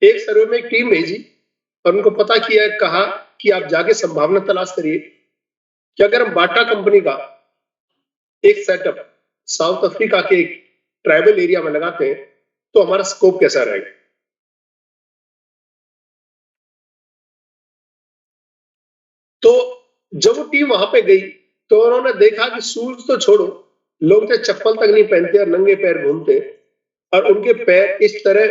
एक सर्वे में एक टीम भेजी और उनको पता किया, कहा कि आप जाके संभावना तलाश करिए कि अगर हम बाटा कंपनी का एक सेटअप साउथ अफ्रीका के एक ट्राइबल एरिया में लगाते हैं तो हमारा स्कोप कैसा रहेगा। तो जब वो टीम वहां पे गई तो उन्होंने देखा कि शूज तो छोड़ो, लोग तो चप्पल तक नहीं पहनते और नंगे पैर घूमते, और उनके पैर इस तरह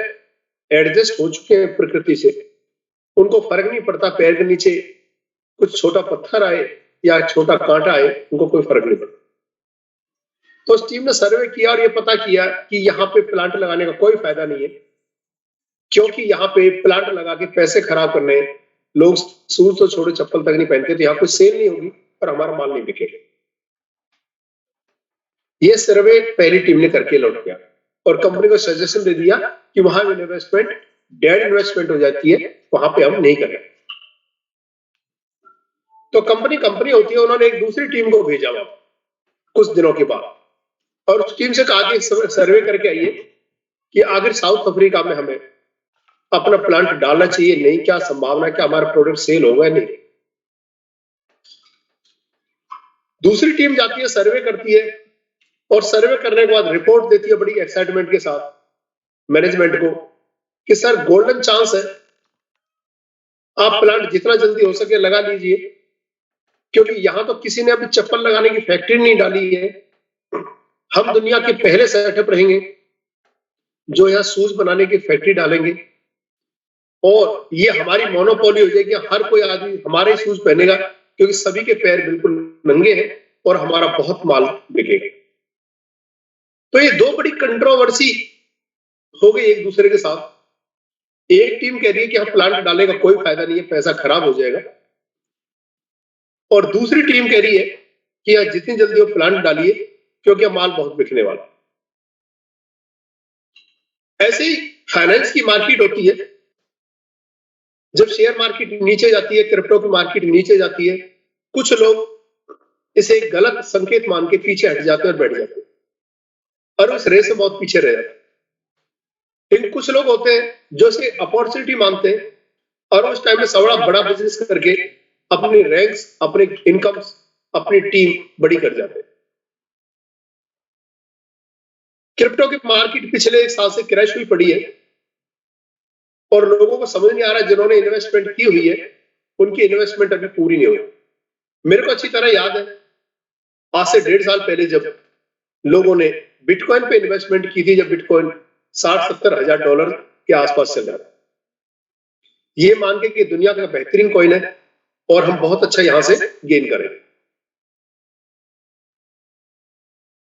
एडजस्ट हो चुके हैं प्रकृति से, उनको फर्क नहीं पड़ता पैर के नीचे कुछ छोटा पत्थर आए या छोटा कांटा आए, उनको कोई फर्क नहीं पड़ता। तो उस टीम ने सर्वे किया और ये पता किया कि यहाँ पे प्लांट लगाने का कोई फायदा नहीं है, क्योंकि यहाँ पे प्लांट लगा के पैसे खराब करने, लोग शूज तो छोड़ो चप्पल तक नहीं पहनते, तो यहाँ कोई सेल नहीं होगी और हमारा माल नहीं बिकेगा। ये सर्वे पहली टीम ने करके लौट गया और कंपनी को सजेशन दे दिया कि वहां इन्वेस्टमेंट डेड इन्वेस्टमेंट हो जाती है, वहां पे हम नहीं करें। तो कंपनी होती है, उन्होंने एक दूसरी टीम को भेजा वहां कुछ दिनों के बाद और उस टीम से कहा कि सर्वे करके आइए कि आखिर साउथ अफ्रीका में हमें अपना प्लांट डालना चाहिए नहीं, क्या संभावना है कि हमारा प्रोडक्ट सेल होगा नहीं। दूसरी टीम जाती है, सर्वे करती है और सर्वे करने के बाद रिपोर्ट देती है बड़ी एक्साइटमेंट के साथ मैनेजमेंट को कि सर गोल्डन चांस है, आप प्लांट जितना जल्दी हो सके लगा लीजिए, क्योंकि यहां तो किसी ने अभी चप्पल लगाने की फैक्ट्री नहीं डाली है। हम दुनिया के पहले सेटअप रहेंगे जो यहाँ शूज बनाने की फैक्ट्री डालेंगे और ये हमारी मोनोपोली हो जाएगी, हर कोई आदमी हमारे शूज पहनेगा क्योंकि सभी के पैर बिल्कुल नंगे हैं और हमारा बहुत माल बिकेगा। तो ये दो बड़ी कंट्रोवर्सी हो गई एक दूसरे के साथ। एक टीम कह रही है कि हम प्लांट डालने का कोई फायदा नहीं है, पैसा खराब हो जाएगा, और दूसरी टीम कह रही है कि यार जितनी जल्दी वो प्लांट डालिए क्योंकि माल बहुत बिकने वाला। ऐसे ही फाइनेंस की मार्केट होती है, जब शेयर मार्केट नीचे जाती है, क्रिप्टो की मार्केट नीचे जाती है, कुछ लोग इसे एक गलत संकेत मान के पीछे हट जाते हैं और बैठ जाते हैं और उस रेस से बहुत पीछे रह जाते हैं। लेकिन कुछ लोग होते हैं जो इसे अपॉर्चुनिटी मानते हैं और उस टाइम में सबड़ा बड़ा बिजनेस करके अपनी रैंक्स, अपने इनकम्स, अपनी टीम बड़ी कर जाते हैं। क्रिप्टो की मार्केट पिछले एक साल से क्रैश हुई पड़ी है और लोगों को समझ नहीं आ रहा, जिन्होंने इन्वेस्टमेंट की हुई है उनकी इन्वेस्टमेंट अभी पूरी नहीं हुई। मेरे को अच्छी तरह याद है, आज से 1.5 साल पहले जब लोगों ने बिटकॉइन पे इन्वेस्टमेंट की थी, जब बिटकॉइन 60-70 हजार डॉलर के आसपास चल रहा था, ये मान के कि दुनिया का बेहतरीन कॉइन है और हम बहुत अच्छा यहां से गेन करेंगे।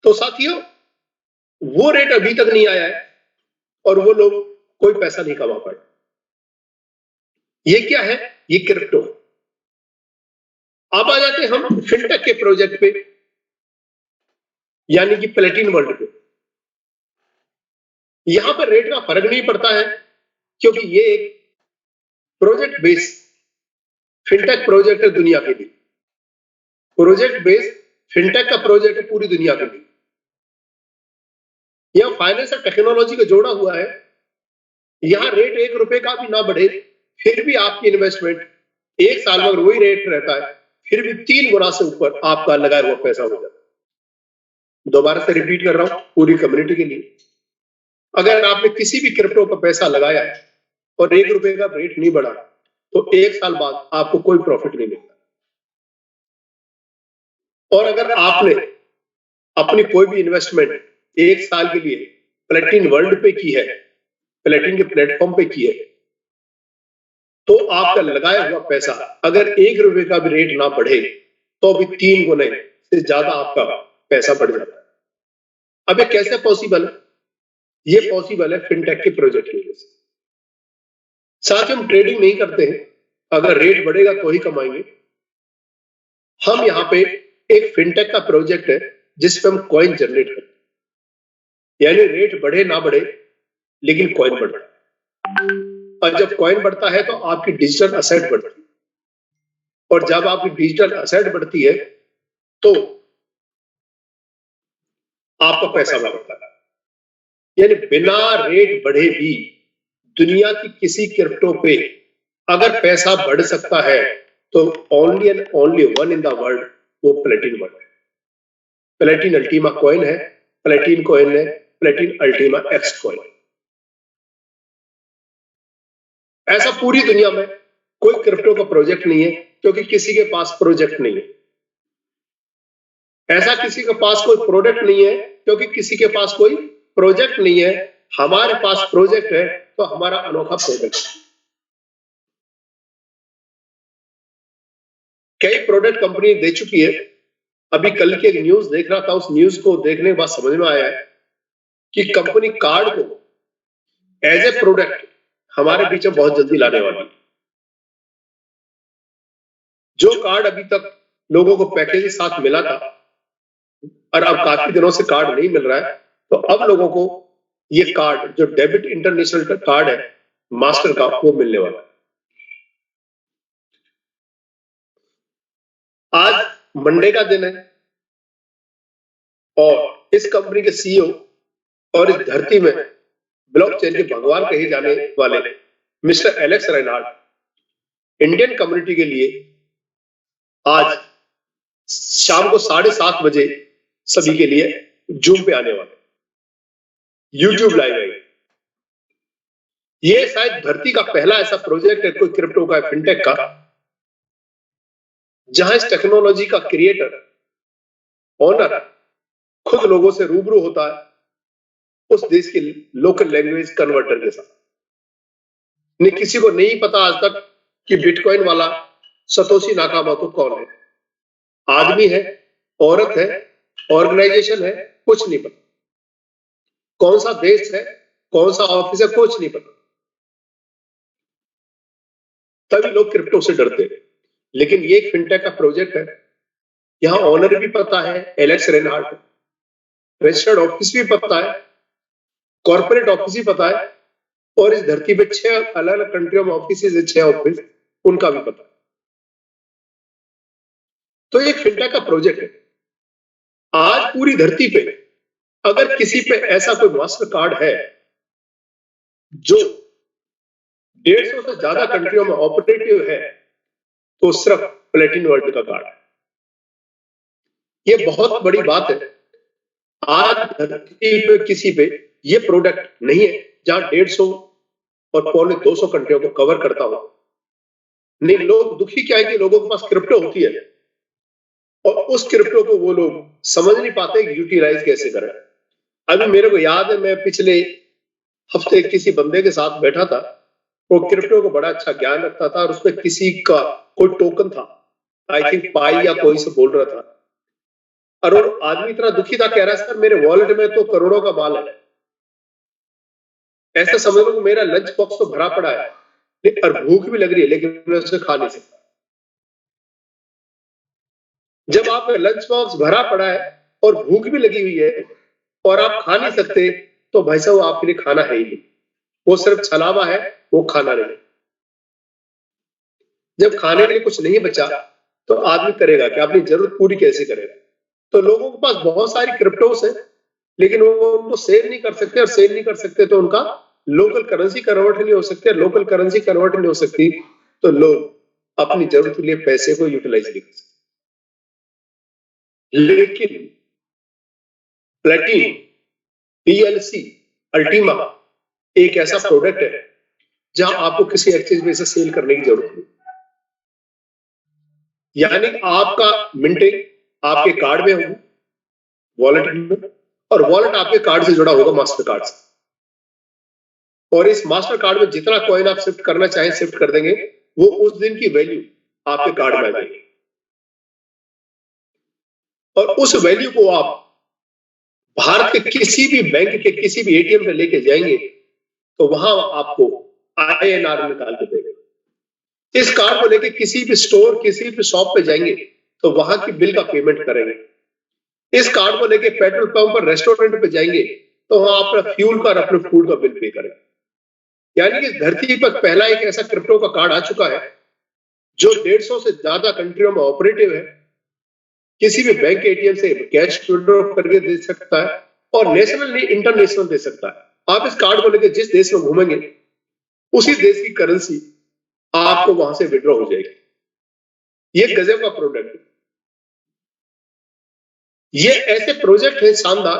तो साथियों, वो रेट अभी तक नहीं आया है और वो लोग कोई पैसा नहीं कमा पाए। ये क्या है? ये क्रिप्टो। अब आ जाते हैं हम फिनटेक के प्रोजेक्ट पे, यानी कि प्लेटिन वर्ल्ड पे। यहां पर रेट का फर्क नहीं पड़ता है क्योंकि ये एक प्रोजेक्ट बेस फिनटेक प्रोजेक्ट है दुनिया के लिए। प्रोजेक्ट बेस फिनटेक का प्रोजेक्ट है पूरी दुनिया के लिए। यह फाइनेंस और टेक्नोलॉजी का जोड़ा हुआ है। यहां रेट 1 रुपए का भी ना बढ़े, फिर भी आपकी इन्वेस्टमेंट 1 साल में अगर वही रेट रहता है, फिर भी 3 गुना से ऊपर आपका लगाया हुआ पैसा हो जाता है। दोबारा से रिपीट कर रहा हूं पूरी कम्युनिटी के लिए, अगर आपने किसी भी क्रिप्टो पर पैसा लगाया है और 1 रुपए का रेट नहीं बढ़ा तो 1 साल बाद आपको कोई प्रॉफिट नहीं मिलता। और अगर आपने अपनी कोई भी इन्वेस्टमेंट 1 साल के लिए प्लेटिन वर्ल्ड पे की है, प्लेटिन के प्लेटफॉर्म पे की है, तो आपका लगाया हुआ पैसा अगर 1 रुपए का भी रेट ना बढ़े तो भी 3 गुने से ज्यादा आपका पैसा बढ़ जाता है। अब ये कैसे पॉसिबल है? ये पॉसिबल है फिनटेक के प्रोजेक्ट की वजह से। साथ ही हम ट्रेडिंग नहीं करते हैं, अगर रेट बढ़ेगा तो ही कमाएंगे। हम यहाँ पे एक फिनटेक का प्रोजेक्ट है जिसपे हम कॉइन जनरेट करते हैं, यानी रेट बढ़े ना बढ़े लेकिन कॉइन बढ़ता है। और जब कॉइन बढ़ता है तो आपकी डिजिटल असेट बढ़ती है, और जब आपकी डिजिटल असेट बढ़ती है तो आपका पैसा बढ़ता है। यानी बिना रेट बढ़े भी दुनिया की किसी क्रिप्टो पे अगर पैसा बढ़ सकता है तो only and only one in the world, वो प्लेटिन वर्ल्ड। प्लेटिन अल्टीमा कॉइन है, प्लेटिन कॉइन है, प्लेटिन अल्टीमा एक्स कॉइन। ऐसा पूरी दुनिया में कोई क्रिप्टो का प्रोजेक्ट नहीं है, क्योंकि किसी के पास प्रोजेक्ट नहीं है। ऐसा किसी के पास कोई प्रोडक्ट नहीं है, क्योंकि किसी के पास कोई प्रोजेक्ट नहीं है। हमारे पास प्रोजेक्ट है, तो हमारा अनोखा प्रोडक्ट। कई प्रोडक्ट कंपनी दे चुकी है। अभी कल की एक न्यूज देख रहा था, उस न्यूज को देखने के बाद समझ में आया है कि कंपनी कार्ड को एज ए प्रोडक्ट हमारे बीच में बहुत जल्दी लाने वाली है। जो कार्ड अभी तक लोगों को पैकेज के साथ मिला था और अब काफी दिनों से कार्ड नहीं मिल रहा है, तो अब लोगों को ये कार्ड जो डेबिट इंटरनेशनल का कार्ड है मास्टर का, वो मिलने वाला है। आज मंडे का दिन है और इस कंपनी के सीईओ और इस धरती में ब्लॉकचेन के भगवान कहे जाने वाले mister Alex Reginald Indian community के लिए आज शाम को 7:30 बजे सभी के लिए जूम पे आने वाले, यूट्यूब लाइव है। ये शायद धरती का पहला ऐसा प्रोजेक्ट है कोई क्रिप्टो का, फिनटेक का, जहां इस टेक्नोलॉजी का क्रिएटर, ओनर खुद लोगों से रूबरू होता है उस देश की लोकल लैंग्वेज कन्वर्टर के साथ। नहीं, किसी को नहीं पता आज तक कि बिटकॉइन वाला सतोशी नाकामोटो कौन है। आदमी है, औरत है, ऑर्गेनाइजेशन है, कुछ नहीं पता। कौन सा देश है, कौन सा ऑफिस है, कुछ नहीं पता। तभी लोग क्रिप्टो से डरते हैं। लेकिन ये एक फिनटेक का प्रोजेक्ट है। यहां ऑनर भी पता है, एलेक्स रेनाल्ड, रजिस्टर्ड ऑफिस भी पता है, कॉर्पोरेट ऑफिस भी पता है, और इस धरती पे 6 अलग अलग कंट्रियों में ऑफिस है, 6 ऑफिस, उनका भी पता है। तो एक फिनटेक का प्रोजेक्ट है। आज पूरी धरती पे अगर किसी पे ऐसा कोई मास्टर कार्ड है जो 150 से ज्यादा कंट्रियों में ऑपरेटिव है, तो सिर्फ प्लेटिन वर्ल्ड का कार्ड है। ये बहुत बड़ी बात है। आज धरती पे किसी पे ये प्रोडक्ट नहीं है जहां 150 और 250 कंट्रियों को कवर करता हो। नहीं, लोग दुखी क्या है कि लोगों के पास क्रिप्टो होती है और उस क्रिप्टो को वो लोग समझ नहीं पाते कि यूटिलाइज कैसे करें। अभी मेरे को याद है, मैं पिछले हफ्ते किसी बंदे के साथ बैठा था, वो क्रिप्टो को बड़ा अच्छा ज्ञान रखता था और उसमें किसी का कोई टोकन था, आई थिंक पाई या कोई से बोल रहा था, और वो आदमी इतना दुखी था, कह रहा है सर मेरे वॉलेट में तो करोड़ों का माल है। ऐसा समझ लो कि मेरा लंच बॉक्स तो भरा पड़ा है और भूख भी लग रही है, लेकिन मैं उसे खा नहीं सकता। जब आपका लंच बॉक्स भरा पड़ा है और भूख भी लगी हुई है और आप खा नहीं सकते, तो भाई साहब आपके लिए खाना है ही नहीं, वो सिर्फ छलावा है, वो खाना नहीं। जब खाने के लिए कुछ नहीं बचा तो आदमी करेगा क्या, अपनी जरूरत पूरी कैसे करेगा। तो लोगों के पास बहुत सारी क्रिप्टोस है, लेकिन वो उनको सेल नहीं कर सकते, और सेल नहीं कर सकते तो उनका लोकल करेंसी कन्वर्ट नहीं हो सकते, लोकल करेंसी कन्वर्ट नहीं हो सकती तो लोग अपनी जरूरत के लिए पैसे को यूटिलाइज नहीं कर सकते। लेकिन प्लेटिन पीएलसी अल्टीमा एक ऐसा प्रोडक्ट है जहां आपको किसी एक्सचेंज में से सेल करने की जरूरत नहीं। यानी आपका मिंटिंग आपके कार्ड में होगी, वॉलेट में, और वॉलेट आपके कार्ड से जुड़ा होगा मास्टर कार्ड से, और इस मास्टर कार्ड में जितना कॉइन आप शिफ्ट करना चाहें शिफ्ट कर देंगे, वो उस दिन की वैल्यू आपके कार्ड में आ जाएगी, और उस वैल्यू को आप भारत के किसी भी बैंक के किसी भी एटीएम पे लेके जाएंगे तो वहां आपको INR निकाल के देंगे। इस कार्ड को लेके किसी भी स्टोर, किसी भी शॉप पे जाएंगे तो वहां की बिल का पेमेंट करेंगे। इस कार्ड को लेके पेट्रोल पंप पर, रेस्टोरेंट पे जाएंगे तो वहां अपना फ्यूल का और अपने फूड का बिल पे करेंगे। यानी कि धरती पर पहला एक ऐसा क्रिप्टो का कार्ड आ चुका है जो 150 से ज्यादा कंट्रियों में ऑपरेटिव है, किसी भी बैंक एटीएम से कैश विड्रॉ करके दे सकता है और नेशनल नहीं इंटरनेशनल दे सकता है। आप इस कार्ड को लेकर जिस देश में घूमेंगे उसी देश की करेंसी आपको वहां से विड्रॉ हो जाएगी। ये गजब का प्रोडक्ट है। ये ऐसे प्रोजेक्ट है शानदार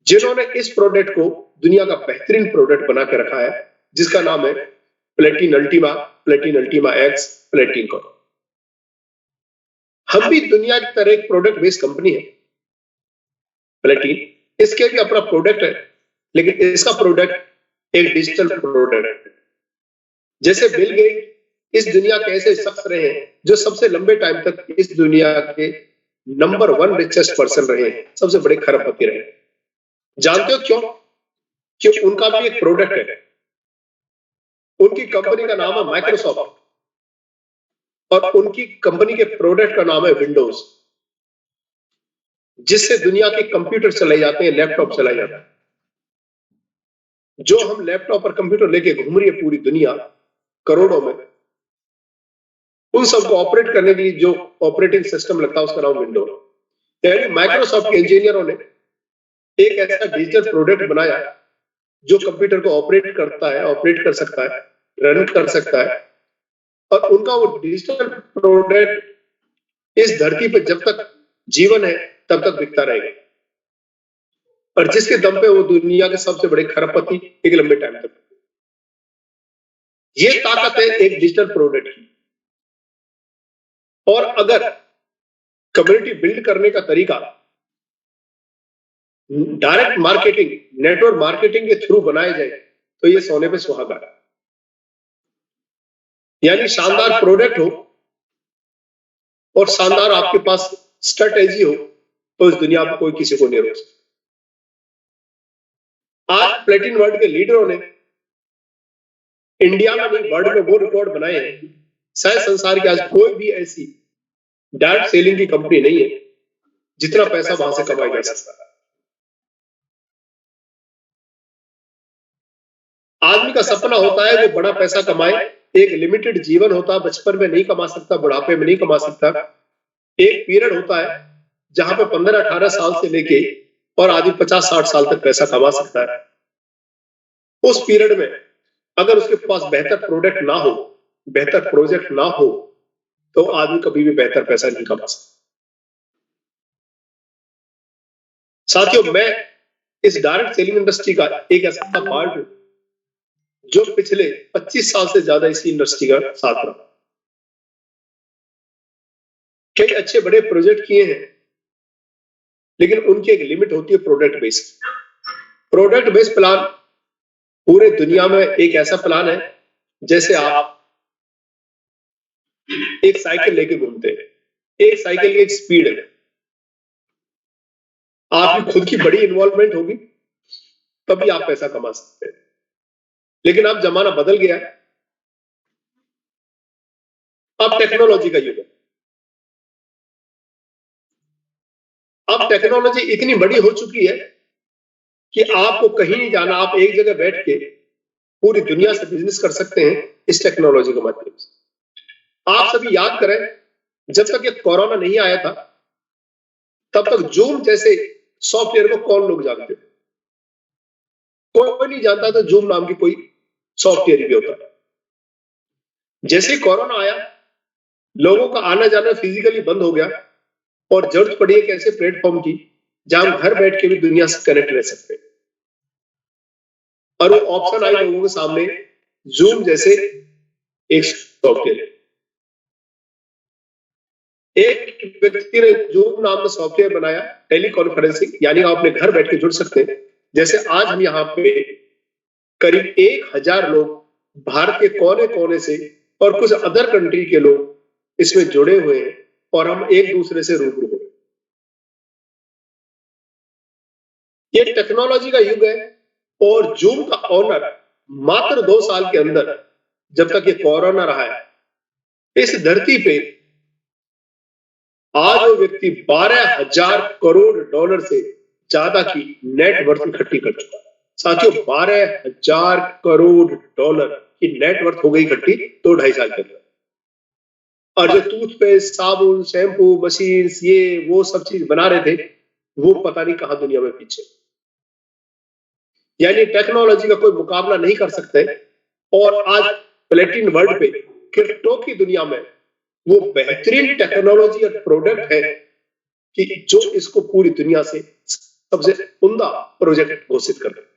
जिन्होंने इस प्रोडक्ट को दुनिया का बेहतरीन प्रोडक्ट बना के रखा है, जिसका नाम है प्लेटिन अल्टीमा एक्स प्लेटिन को। हम भी दुनिया की तरह एक प्रोडक्ट बेस्ड कंपनी है प्लेटिन, इसके भी अपना प्रोडक्ट है, लेकिन इसका प्रोडक्ट एक डिजिटल प्रोडक्ट है। जैसे बिल गेट इस दुनिया के ऐसे शख्स रहे हैं जो सबसे लंबे टाइम तक इस दुनिया के नंबर 1 रिचेस्ट पर्सन रहे हैं, सबसे बड़े खरबपति रहे। जानते हो क्यों? क्योंकि उनका भी एक प्रोडक्ट है। उनकी कंपनी का नाम है माइक्रोसॉफ्ट और उनकी कंपनी के प्रोडक्ट का नाम है विंडोज, जिससे दुनिया के कंप्यूटर चलाए जाते हैं, लैपटॉप चलाए जाते हैं। जो हम लैपटॉप और कंप्यूटर लेके घूम रही है पूरी दुनिया करोड़ों में, उन सबको ऑपरेट करने के लिए जो ऑपरेटिंग सिस्टम लगता है उसका नाम विंडोज। यानी माइक्रोसॉफ्ट के इंजीनियरों ने एक ऐसा डिजिटल प्रोडक्ट बनाया जो कंप्यूटर को ऑपरेट करता है, ऑपरेट कर सकता है, रन कर सकता है, और उनका वो डिजिटल प्रोडक्ट इस धरती पर जब तक जीवन है तब तक बिकता रहेगा, और जिसके दम पे वो दुनिया के सबसे बड़े खरबपति एक लंबे टाइम तक। ये ताकत है एक डिजिटल प्रोडक्ट की। और अगर कम्युनिटी बिल्ड करने का तरीका डायरेक्ट मार्केटिंग, नेटवर्क मार्केटिंग के थ्रू बनाया जाए तो ये सोने पे सुहागा है। यानी शानदार प्रोडक्ट हो और शानदार आपके पास स्ट्रेटेजी हो तो इस दुनिया में कोई किसी को नहीं रोक सकता। आज प्लेटिन वर्ल्ड के लीडरों ने इंडिया में नहीं वर्ल्ड में वो रिकॉर्ड बनाए हैं, शायद संसार की आज कोई भी ऐसी डायरेक्ट सेलिंग की कंपनी नहीं है जितना पैसा वहां से कमाया जा सकता है। आदमी का सपना होता है वो बड़ा पैसा कमाए, एक लिमिटेड जीवन होता है, बचपन में नहीं कमा सकता, बुढ़ापे में नहीं कमा सकता। एक पीरियड होता है जहां पे 15-18 साल से लेके और आदमी 50-60 साल तक पैसा कमा सकता है। उस पीरियड में अगर उसके पास बेहतर प्रोडक्ट ना हो, बेहतर प्रोजेक्ट ना हो, तो आदमी कभी भी बेहतर पैसा नहीं कमा सकता। साथियों, मैं इस डायरेक्ट सेलिंग इंडस्ट्री का एक ऐसा पार्ट हूं जो पिछले 25 साल से ज्यादा इसी इंडस्ट्री का साथ रहा। कई अच्छे बड़े प्रोजेक्ट किए हैं, लेकिन उनकी एक लिमिट होती है product based. Product based plan पूरे दुनिया में एक ऐसा प्लान है जैसे आप एक साइकिल लेके घूमते हैं। एक साइकिल की एक स्पीड है, आपकी खुद की बड़ी इन्वॉल्वमेंट होगी तभी आप पैसा कमा सकते हैं। लेकिन अब जमाना बदल गया है, अब टेक्नोलॉजी का युग है। अब टेक्नोलॉजी इतनी बड़ी हो चुकी है कि आपको कहीं नहीं जाना, आप एक जगह बैठ के पूरी दुनिया से बिजनेस कर सकते हैं इस टेक्नोलॉजी के माध्यम से। आप सभी याद करें, जब तक ये कोरोना नहीं आया था तब तक जूम जैसे सॉफ्टवेयर को कौन लोग जानते थे? कोई नहीं जानता था जूम नाम की कोई सॉफ्टवेयर भी होता है। जैसे ही कोरोना आया, लोगों का आना जाना फिजिकली बंद हो गया और जरूरत पड़ी एक ऐसे प्लेटफॉर्म की जहां हम घर बैठ के भी दुनिया से कनेक्ट रह सकते हैं। और वो ऑप्शन आई लोगों के सामने, जूम जैसे एक सॉफ्टवेयर। एक व्यक्ति ने जूम नाम का सॉफ्टवेयर बनाया, टेली कॉन्फ्रेंसिंग, यानी आप अपने घर बैठ के जुड़ सकते हैं। जैसे आज हम यहाँ पे करीब 1000 लोग भारत के कोने कोने से और कुछ अदर कंट्री के लोग इसमें जुड़े हुए हैं और हम एक दूसरे से रूबरू हैं। ये टेक्नोलॉजी का युग है और जूम का ऑनर मात्र 2 साल के अंदर, जब तक ये कोरोना रहा है, इस धरती पे आज वो व्यक्ति 12,000 करोड़ डॉलर से ज्यादा की नेटवर्थ इकट्ठी कर चुका है। साथियों, 12,000 करोड़ डॉलर की नेटवर्थ हो गई इकट्ठी 2-2.5 साल के अंदर। और जो टूथपेस्ट, साबुन, शैम्पू, मशीन, ये वो सब चीज बना रहे थे, वो पता नहीं कहां दुनिया में पीछे। यानी टेक्नोलॉजी का कोई मुकाबला नहीं कर सकते और आज प्लेटिन वर्ल्ड पे क्रिप्टो की दुनिया में वो बेहतरीन टेक्नोलॉजी और प्रोडक्ट है कि जो इसको पूरी दुनिया से सबसे उम्दा प्रोजेक्ट घोषित कर रहे।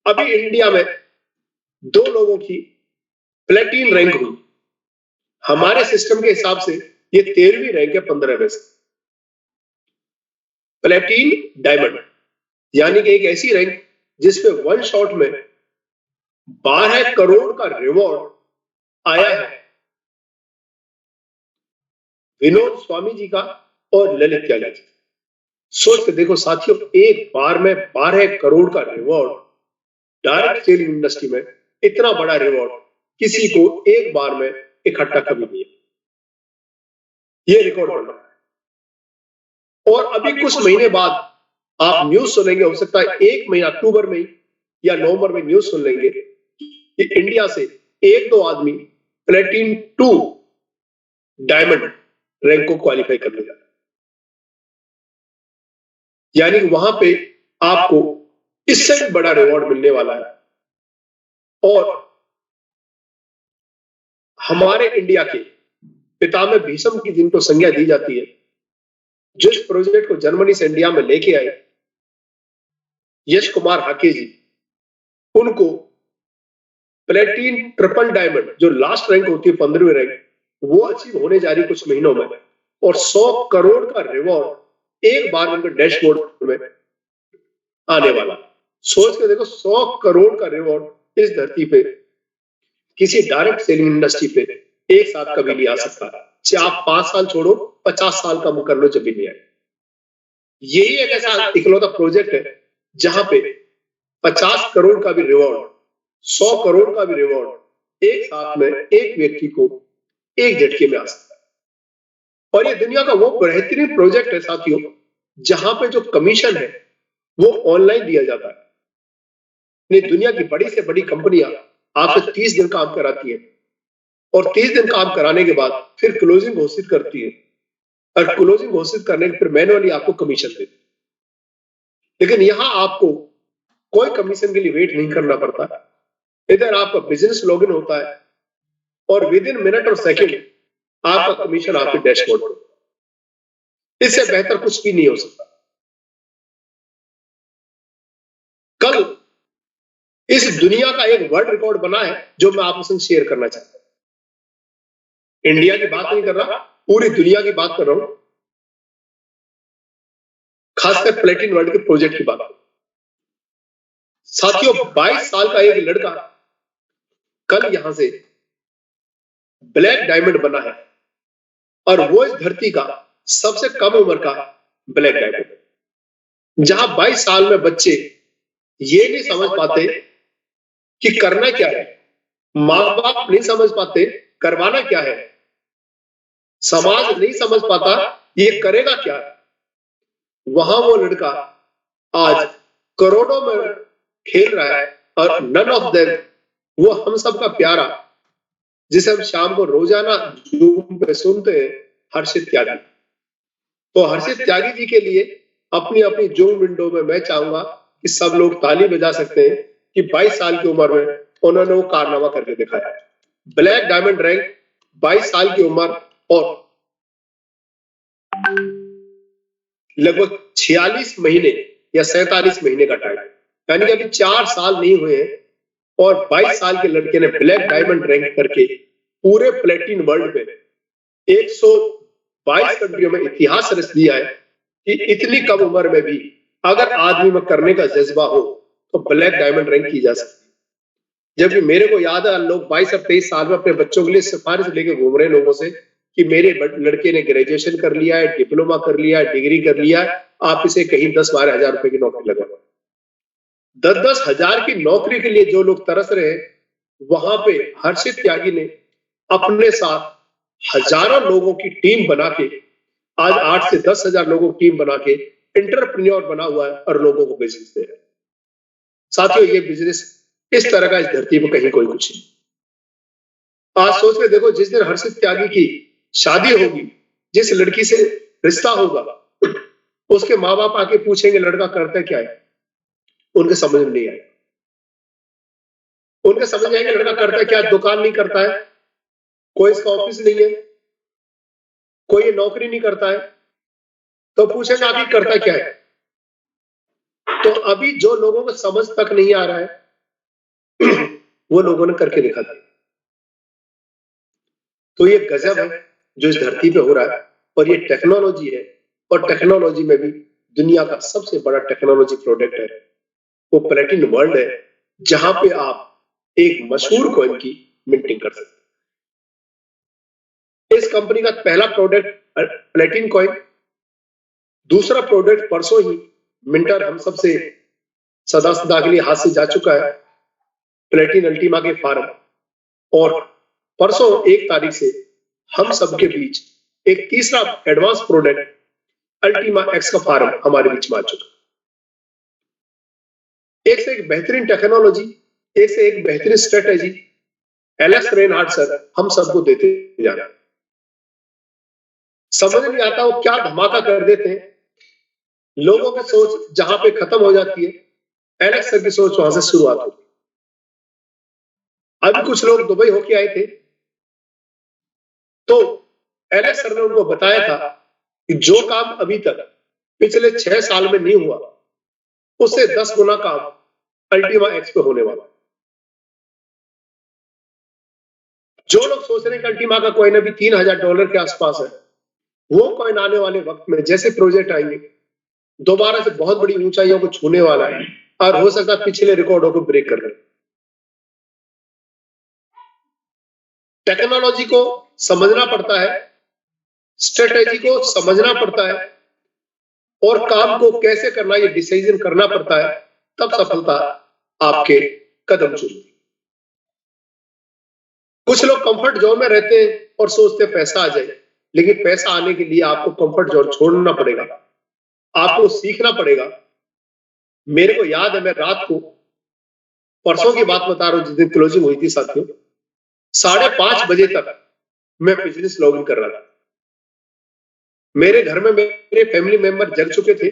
अभी इंडिया में 2 लोगों की प्लेटिन रैंक हुई। हमारे सिस्टम के हिसाब से ये 13वीं रैंक है 15 में से। प्लेटिन डायमंड यानी कि एक ऐसी रैंक जिसपे वन शॉट में 12 करोड़ का रिवॉर्ड आया है विनोद स्वामी जी का और ललित यादव जी। सोच के देखो साथियों, एक बार में 12 करोड़ का रिवॉर्ड डायरेक्ट सेलिंग इंडस्ट्री में, इतना बड़ा रिवॉर्ड किसी को एक बार में इकट्ठा कभी नहीं है। ये रिकॉर्ड बन रहा है। और अभी कुछ महीने बाद आप न्यूज सुनेंगे, हो सकता है 1 महीना अक्टूबर में या नवंबर में न्यूज सुन लेंगे कि इंडिया से 1-2 आदमी प्लेटिन 2 डायमंड रैंक को क्वालिफाई कर लेगा। यानी वहां पे आपको इससे भी बड़ा रिवॉर्ड मिलने वाला है। और हमारे इंडिया के पितामह भीष्म की जिनको संज्ञा दी जाती है, जिस प्रोजेक्ट को जर्मनी से इंडिया में लेके आए यश कुमार हाके जी, उनको प्लेटिन ट्रिपल डायमंड जो लास्ट रैंक होती है 15वीं रैंक, वो अचीव होने जा रही कुछ महीनों में। और 100 करोड़ का रिवॉर्ड एक बार उनके डैशबोर्ड में आने वाला। सोच के देखो, 100 करोड़ का रिवॉर्ड इस धरती पे किसी डायरेक्ट सेलिंग इंडस्ट्री पे एक साथ कभी नहीं आ सकता। चाहे आप 5 साल छोड़ो, 50 साल का कर लो, जब भी नहीं आए। यही एक ऐसा इकलौता प्रोजेक्ट है जहां पे 50 करोड़ का भी रिवॉर्ड, 100 करोड़ का भी रिवॉर्ड एक साथ में एक व्यक्ति को एक झटके में आ सकता है। और ये दुनिया का वो बेहतरीन प्रोजेक्ट है साथियों, जहां पे जो कमीशन है वो ऑनलाइन दिया जाता है। नहीं, दुनिया की बड़ी से बड़ी कंपनियां आपसे 30 दिन काम कराती है और 30 दिन काम कराने के बाद फिर क्लोजिंग घोषित करती है, और क्लोजिंग घोषित करने के फिर मैनुअली आपको कमीशन देती है। लेकिन यहां आपको कोई कमीशन के लिए वेट नहीं करना पड़ता। इधर आपका बिजनेस लॉगिन होता है और विद इन मिनट और सेकंड आपका कमीशन आपके डैशबोर्ड पर। इससे बेहतर कुछ भी नहीं हो सकता। कल इस दुनिया का एक वर्ल्ड रिकॉर्ड बना है जो मैं आपके संग शेयर करना चाहता हूं। इंडिया की बात नहीं कर रहा, पूरी दुनिया की बात कर रहा हूं, खासकर प्लेटिन वर्ल्ड के प्रोजेक्ट की बात। साथियों, 22 साल का एक लड़का कल यहां से ब्लैक डायमंड बना है, और वो इस धरती का सबसे कम उम्र का ब्लैक डायमंड। जहां 22 साल में बच्चे ये नहीं समझ पाते कि करना क्या है, मां बाप नहीं समझ पाते करवाना क्या है, समाज नहीं समझ पाता ये करेगा क्या, वहां वो लड़का आज करोड़ों में खेल रहा है। और नन ऑफ देम, वो हम सबका प्यारा, जिसे हम शाम को रोजाना जूम पे सुनते हैं, हर्षित त्यागी। तो हर्षित त्यागी जी के लिए अपनी अपनी जूम विंडो में मैं चाहूंगा कि सब लोग ताली बजा सकते हैं कि 22 साल की उम्र में उन्होंने वो कारनामा करके दिखाया। ब्लैक डायमंड रैंक, 22 साल की उम्र और लगभग 46 महीने या 47 महीने का टाइम, यानी कि अभी 4 साल नहीं हुए हैं और 22 साल के लड़के ने ब्लैक डायमंड रैंक करके पूरे प्लेटिन वर्ल्ड में 122 कंट्रियों में इतिहास रच दिया है कि इतनी कम उम्र में भी अगर आदमी में करने का जज्बा हो तो ब्लैक डायमंड रैंक की जा सकती है। जबकि मेरे को याद है, लोग 22 और 23 साल में अपने बच्चों के लिए सिफारिश लेके घूम रहे लोगों से कि मेरे लड़के ने ग्रेजुएशन कर लिया है, डिप्लोमा कर लिया है, डिग्री कर लिया है, आप इसे कहीं 10-12 हजार रुपए की नौकरी लगाओ। 10-10 हजार की नौकरी के लिए जो लोग तरस रहे हैं, वहां पे हर्षित त्यागी ने अपने साथ हजारों लोगों की टीम बना के, आज 8 से 10 हजार लोगों की टीम बना के एंटरप्रेन्योर बना हुआ है और लोगों को बिजनेस दे रहा है। साथियों, ये बिजनेस इस तरह का इस धरती पर कहीं कोई कुछ नहीं। आज सोच के देखो, जिस दिन हर्षित त्यागी की शादी होगी, जिस लड़की से रिश्ता होगा, उसके माँ बाप आके पूछेंगे लड़का करता क्या है, उनके समझ में नहीं आएगा। उनके समझ में आएगा लड़का करता है क्या, दुकान नहीं करता है, कोई इसका ऑफिस नहीं है, कोई नौकरी नहीं करता है, तो पूछेगा अभी करता क्या है। तो अभी जो लोगों को समझ तक नहीं आ रहा है वो लोगों ने करके दिखा दिया। तो ये गजब है जो इस धरती पे हो रहा है, और ये टेक्नोलॉजी है, और टेक्नोलॉजी में भी दुनिया का सबसे बड़ा टेक्नोलॉजी प्रोडक्ट है वो प्लेटिन वर्ल्ड है, जहां पे आप एक मशहूर कॉइन की मिंटिंग कर सकते हैं। इस कंपनी का पहला प्रोडक्ट प्लेटिन कॉइन, दूसरा प्रोडक्ट परसों ही मिंटर हम सबसे सदा सदा के लिए हाथ से जा चुका है, प्लेटिन अल्टीमा के फार्म, और परसों 1 तारीख से हम सबके बीच एक तीसरा एडवांस प्रोडक्ट अल्टीमा एक्स का फार्म हमारे बीच में आ चुका। एक से एक बेहतरीन टेक्नोलॉजी, एक से एक बेहतरीन स्ट्रेटेजी एलेक्स रेनहार्ड सर हम सबको देते जा रहे हैं। समझ नहीं आता वो क्या धमाका कर देते हैं, लोगों की सोच जहां पे खत्म हो जाती है, एलेक्स सर की सोच वहां से शुरुआत होती है। अभी कुछ लोग दुबई होके आए थे, तो एलेक्स सर ने उनको बताया था कि जो काम अभी तक पिछले 6 साल में नहीं हुआ, उससे 10 गुना काम अल्टीमा एक्स पे होने वाला। जो लोग सोच रहे हैं कि अल्टीमा का कॉइन अभी $3000 के आसपास है, वो कॉइन आने वाले वक्त में जैसे प्रोजेक्ट आएंगे दोबारा से बहुत बड़ी ऊंचाइयों को छूने वाला है, और हो सकता है पिछले रिकॉर्डों को ब्रेक कर ले। टेक्नोलॉजी को समझना पड़ता है, स्ट्रेटेजी को समझना पड़ता है, और काम को कैसे करना ये डिसीजन करना पड़ता है, तब सफलता आपके कदम चूमती। कुछ लोग कंफर्ट जोन में रहते हैं और सोचते हैं पैसा आ जाए, लेकिन पैसा आने के लिए आपको कंफर्ट जोन छोड़ना पड़ेगा, आपको सीखना पड़ेगा। मेरे को याद है, मैं रात को परसों की बात बता रहा हूं, जिस दिन क्लोजिंग हुई थी साथियों, 5:30 बजे तक मैं बिजनेस लॉगिन कर रहा था। मेरे घर में मेरे फैमिली मेंबर जग चुके थे,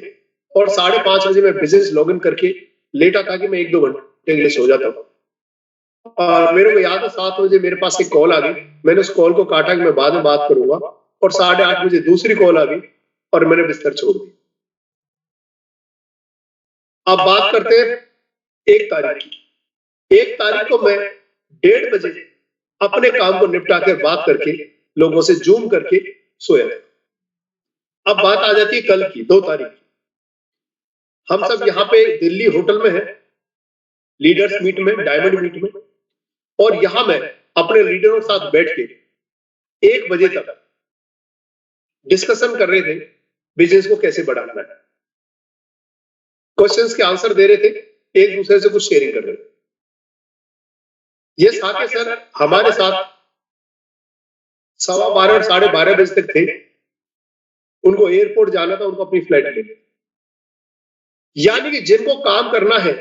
और 5:30 बजे मैं बिजनेस लॉगिन करके लेटा था कि मैं 1-2 घंटे के लिए सो जाता हूँ। और मेरे को याद है 7 बजे मेरे पास एक कॉल आ गई, मैंने उस कॉल को काटा कि मैं बाद में बात करूंगा, और 8:30 बजे दूसरी कॉल आ गई और मैंने बिस्तर छोड़ दिया। अब बात करते हैं 1 तारीख की। 1 तारीख को मैं 1:30 बजे अपने काम को निपटा कर बात करके लोगों से जूम करके सोया। अब बात आ जाती है कल की 2 तारीख की। हम सब यहाँ पे दिल्ली होटल में हैं, लीडर्स मीट में, डायमंड मीट में, और यहां मैं अपने लीडरों के साथ बैठ के 1 बजे तक डिस्कशन कर रहे थे बिजनेस को कैसे बढ़ाना है। क्वेश्चंस के आंसर दे रहे थे, एक दूसरे से कुछ शेयरिंग कर रहे थे। ये साके सर हमारे साथ 12:15 और 12:30 बजे तक थे। उनको एयरपोर्ट जाना था, उनको अपनी फ्लाइट लेनी। यानी कि जिनको काम करना है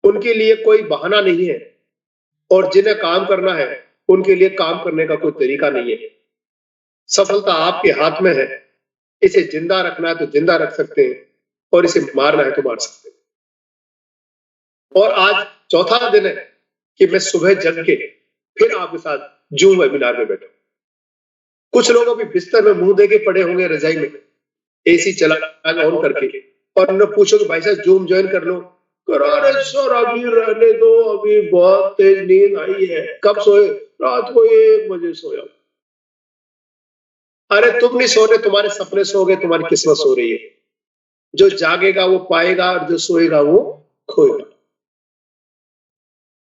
उनके लिए कोई बहाना नहीं है, और जिन्हें काम करना है उनके लिए काम करने का कोई तरीका नहीं है। सफलता आपके हाथ में है, इसे जिंदा रखना है तो जिंदा रख सकते हैं, और इसे मारना है तो मार सकते हैं। और आज चौथा दिन है कि मैं सुबह जग के फिर आपके साथ जूम वेबिनार में बैठा। कुछ लोग अभी बिस्तर में मुंह देके पड़े होंगे रजाई में, एसी चला ऑन करके, और उन्हें पूछो कि भाई साहब जूम ज्वाइन कर लो, अरे सर अभी रहने दो, अभी बहुत तेज नींद आई है। कब सोए? रात को 1 बजे सोया। अरे तुम नहीं सो रहे, तुम्हारे सपने सो गए, तुम्हारी किस्मत सो रही है। जो जागेगा वो पाएगा, और जो सोएगा वो खोएगा।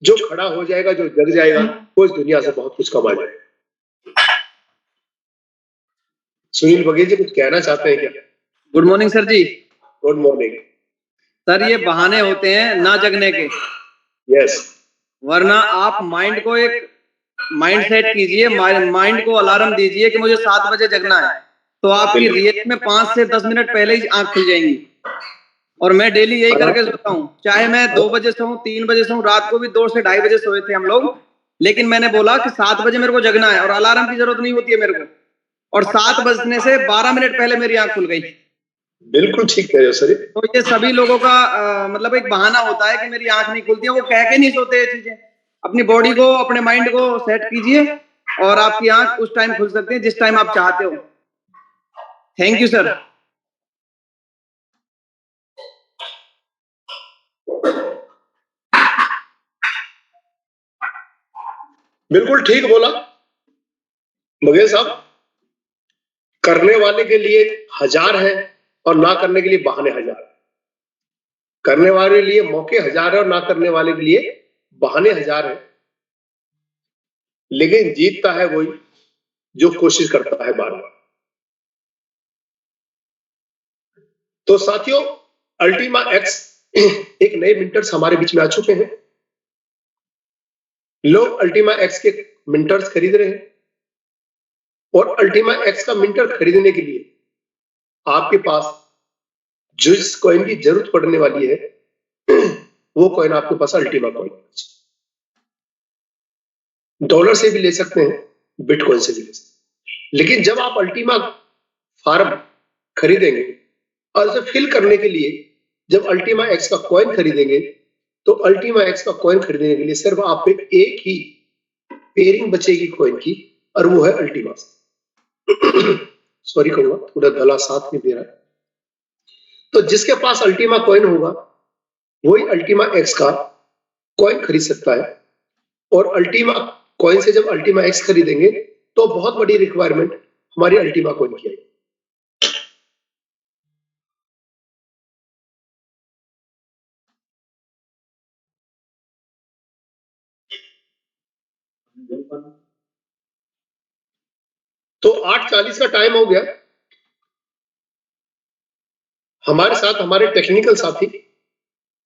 जो खड़ा हो जाएगा, जो जग जाएगा, वो इस दुनिया से बहुत कुछ कमा जाएगा। सुनील बघेल जी कुछ कहना चाहते हैं क्या? गुड मॉर्निंग सर जी। गुड मॉर्निंग सर, ये बहाने होते हैं ना जगने के। यस, वरना आप माइंड को एक माइंड सेट कीजिए, माइंड को अलार्म दीजिए कि मुझे 7 बजे जगना है, तो आपकी रियल में 5 से 10 मिनट पहले ही आंख खुल जाएंगी। और मैं डेली यही करके सोता हूँ, चाहे मैं 2 बजे सोऊं, 3 बजे सोऊं। रात को भी 2 से 2:30 बजे सोए थे हम लोग, लेकिन मैंने बोला कि 7 बजे मेरे को जगना है, और अलार्म की जरूरत नहीं होती है मेरे को। और 7 बजने से 12 मिनट पहले मेरी आंख खुल गई। बिल्कुल ठीक कह रहे हो सर। तो ये सभी लोगों का मतलब एक बहाना होता है कि मेरी आंख नहीं खुलती है, वो कह के नहीं सोते ये चीजें। अपनी बॉडी को, अपने माइंड को सेट कीजिए और आपकी आंख उस टाइम खुल सकती है जिस टाइम आप चाहते हो। Thank you sir. बिल्कुल ठीक बोला मगेश साहब। करने वाले के लिए हजार है और ना करने के लिए बहाने हजार। करने वाले के लिए मौके हजार है और ना करने वाले के लिए बहाने हजार है। लेकिन जीतता है वही जो कोशिश करता है बार बार। तो साथियों, अल्टीमा एक्स एक नए मिंटर्स हमारे बीच में आ चुके हैं। लोग अल्टीमा एक्स के मिंटर्स खरीद रहे हैं और अल्टीमा एक्स का मिंटर खरीदने के लिए आपके पास जिस कॉइन की जरूरत पड़ने वाली है वो कॉइन आपके पास अल्टीमा कॉइन। डॉलर से भी ले सकते हैं, बिटकॉइन से भी ले सकते हैं। लेकिन जब आप अल्टीमा फार्म खरीदेंगे और उसे फिल करने के लिए जब अल्टीमा एक्स का कॉइन खरीदेंगे तो अल्टीमा एक्स का कॉइन खरीदने के लिए सिर्फ आप पे एक ही पेयरिंग बचेगी कॉइन की और वो है अल्टीमा। सॉरी कहूंगा, थोड़ा गला साथ में दे रहा है। तो जिसके पास अल्टीमा कॉइन होगा वही अल्टीमा एक्स का कॉइन खरीद सकता है। और अल्टीमा कॉइन से जब अल्टीमा एक्स खरीदेंगे तो बहुत बड़ी रिक्वायरमेंट हमारी अल्टीमा कॉइन की आएगी। तो 8:40 का टाइम हो गया। हमारे साथ हमारे टेक्निकल साथी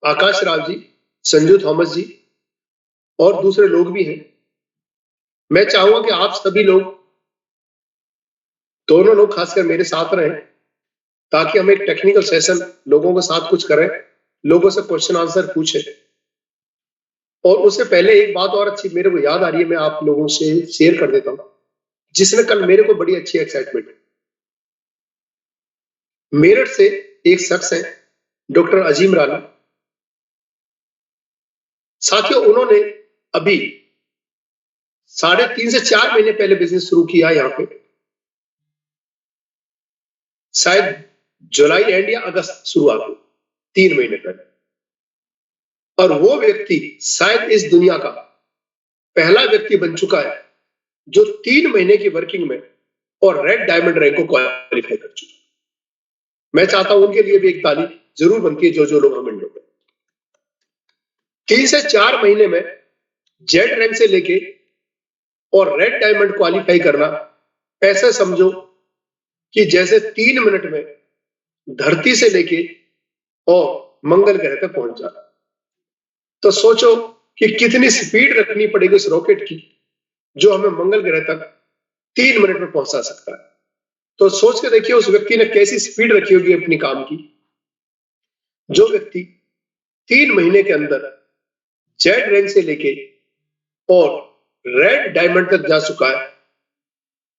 आकाश राव जी, संजू थॉमस जी और दूसरे लोग भी हैं। मैं चाहूंगा कि आप सभी लोग, दोनों लोग खासकर मेरे साथ रहें ताकि हम एक टेक्निकल सेशन लोगों के साथ कुछ करें, लोगों से क्वेश्चन आंसर पूछें। और उससे पहले एक बात और अच्छी मेरे को याद आ रही है, मैं आप लोगों से शेयर कर देता हूं, जिसने कल मेरे को बड़ी अच्छी एक्साइटमेंट। मेरठ से एक शख्स है डॉक्टर अजीम राना। साथियों, उन्होंने अभी 3.5 से 4 महीने पहले बिजनेस शुरू किया यहाँ पे, शायद जुलाई एंड या अगस्त शुरुआत हुई, 3 महीने पहले। और वो व्यक्ति शायद इस दुनिया का पहला व्यक्ति बन चुका है जो 3 महीने की वर्किंग में और रेड डायमंड रैंक को क्वालिफाई कर चुका है। मैं चाहता हूं उनके लिए भी एक ताली जरूर बनती है, जो लोग हमें लोग 3 से 4 महीने में जेड रैंक से लेके और रेड डायमंड क्वालिफाई करना ऐसे समझो कि जैसे 3 मिनट में धरती से लेके और मंगल ग्रह तक पहुंच जाना। तो सोचो कि कितनी स्पीड रखनी पड़ेगी उस रॉकेट की जो हमें मंगल ग्रह तक 3 मिनट में पहुंचा सकता है। तो सोच के देखिए उस व्यक्ति ने कैसी स्पीड रखी होगी अपनी काम की। जो व्यक्ति 3 महीने के अंदर जेड रैंक से लेके और रेड डायमंड तक जा चुका है,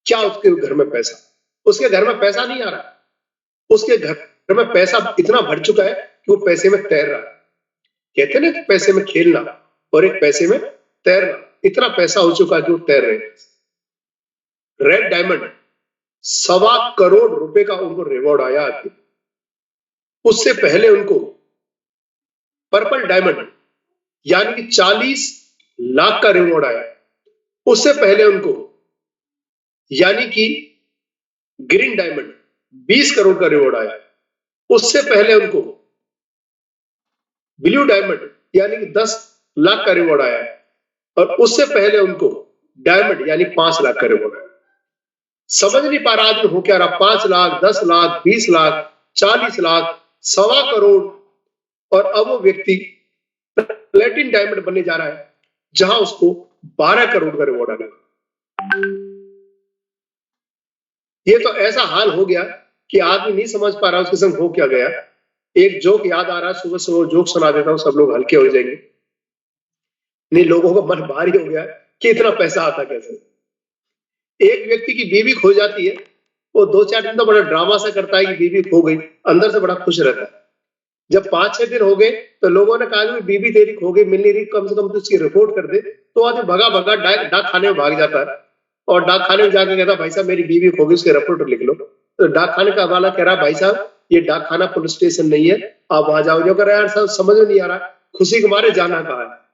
क्या उसके घर में पैसा? उसके घर में पैसा नहीं आ रहा, उसके घर में पैसा इतना भर चुका है कि वो पैसे में तैर रहा है। कहते ना कि पैसे में खेलना और एक पैसे में तैरना, इतना पैसा हो चुका है कि वो तैर रहे हैं। रेड डायमंड 1.25 करोड़ रुपए का उनको रिवॉर्ड आया है। उससे पहले उनको पर्पल डायमंड यानी कि 40 लाख का रिवॉर्ड आया। उससे पहले उनको यानी कि ग्रीन डायमंड 20 करोड़ का रिवॉर्ड आया। उससे पहले उनको ब्लू डायमंड यानी कि 10 लाख का रिवॉर्ड आया है। और उससे पहले उनको डायमंड यानी 5 लाख का रिवॉर्ड आया। समझ नहीं पा रहा आदमी हो क्या रहा। 5 लाख, 10 लाख, 20 लाख, 40 लाख, 1.25 करोड़। और अब वो व्यक्ति प्लेटिनम डायमंड बनने जा रहा है जहां उसको 12 करोड़ का रिवॉर्ड आएगा। ये तो ऐसा हाल हो गया कि आदमी नहीं समझ पा रहा उसके संग हो क्या गया। एक जोक याद आ रहा है, सुबह सुबह जोक सुना देता हूं, सब लोग हल्के हो जाएंगे। नहीं, लोगों का मन भारी हो गया कि इतना पैसा आता कैसे। एक व्यक्ति की बीवी खो जाती है, वो 2-4 दिन तो बड़ा ड्रामा सा करता है कि बीवी खो गई, अंदर से बड़ा खुश रहता है। जब 5-6 दिन हो गए तो लोगों ने कहा कि बीवी तेरी खो गई, मिल नहीं रही, कम से कम तो उसकी रिपोर्ट कर दे। तो आदमी भगा भगा डाक खाने में भाग जाता है और डाक खाने में जाके कहता भाई साहब मेरी बीवी खो गई, उसकी रिपोर्ट लिख लो। तो डाक खाने का वाला कह रहा भाई साहब ये डाक खाना पुलिस स्टेशन नहीं है, आप वहां जाओ। जो कह रहा यार साहब समझ में नहीं आ रहा, खुशी के मारे जाना कहा है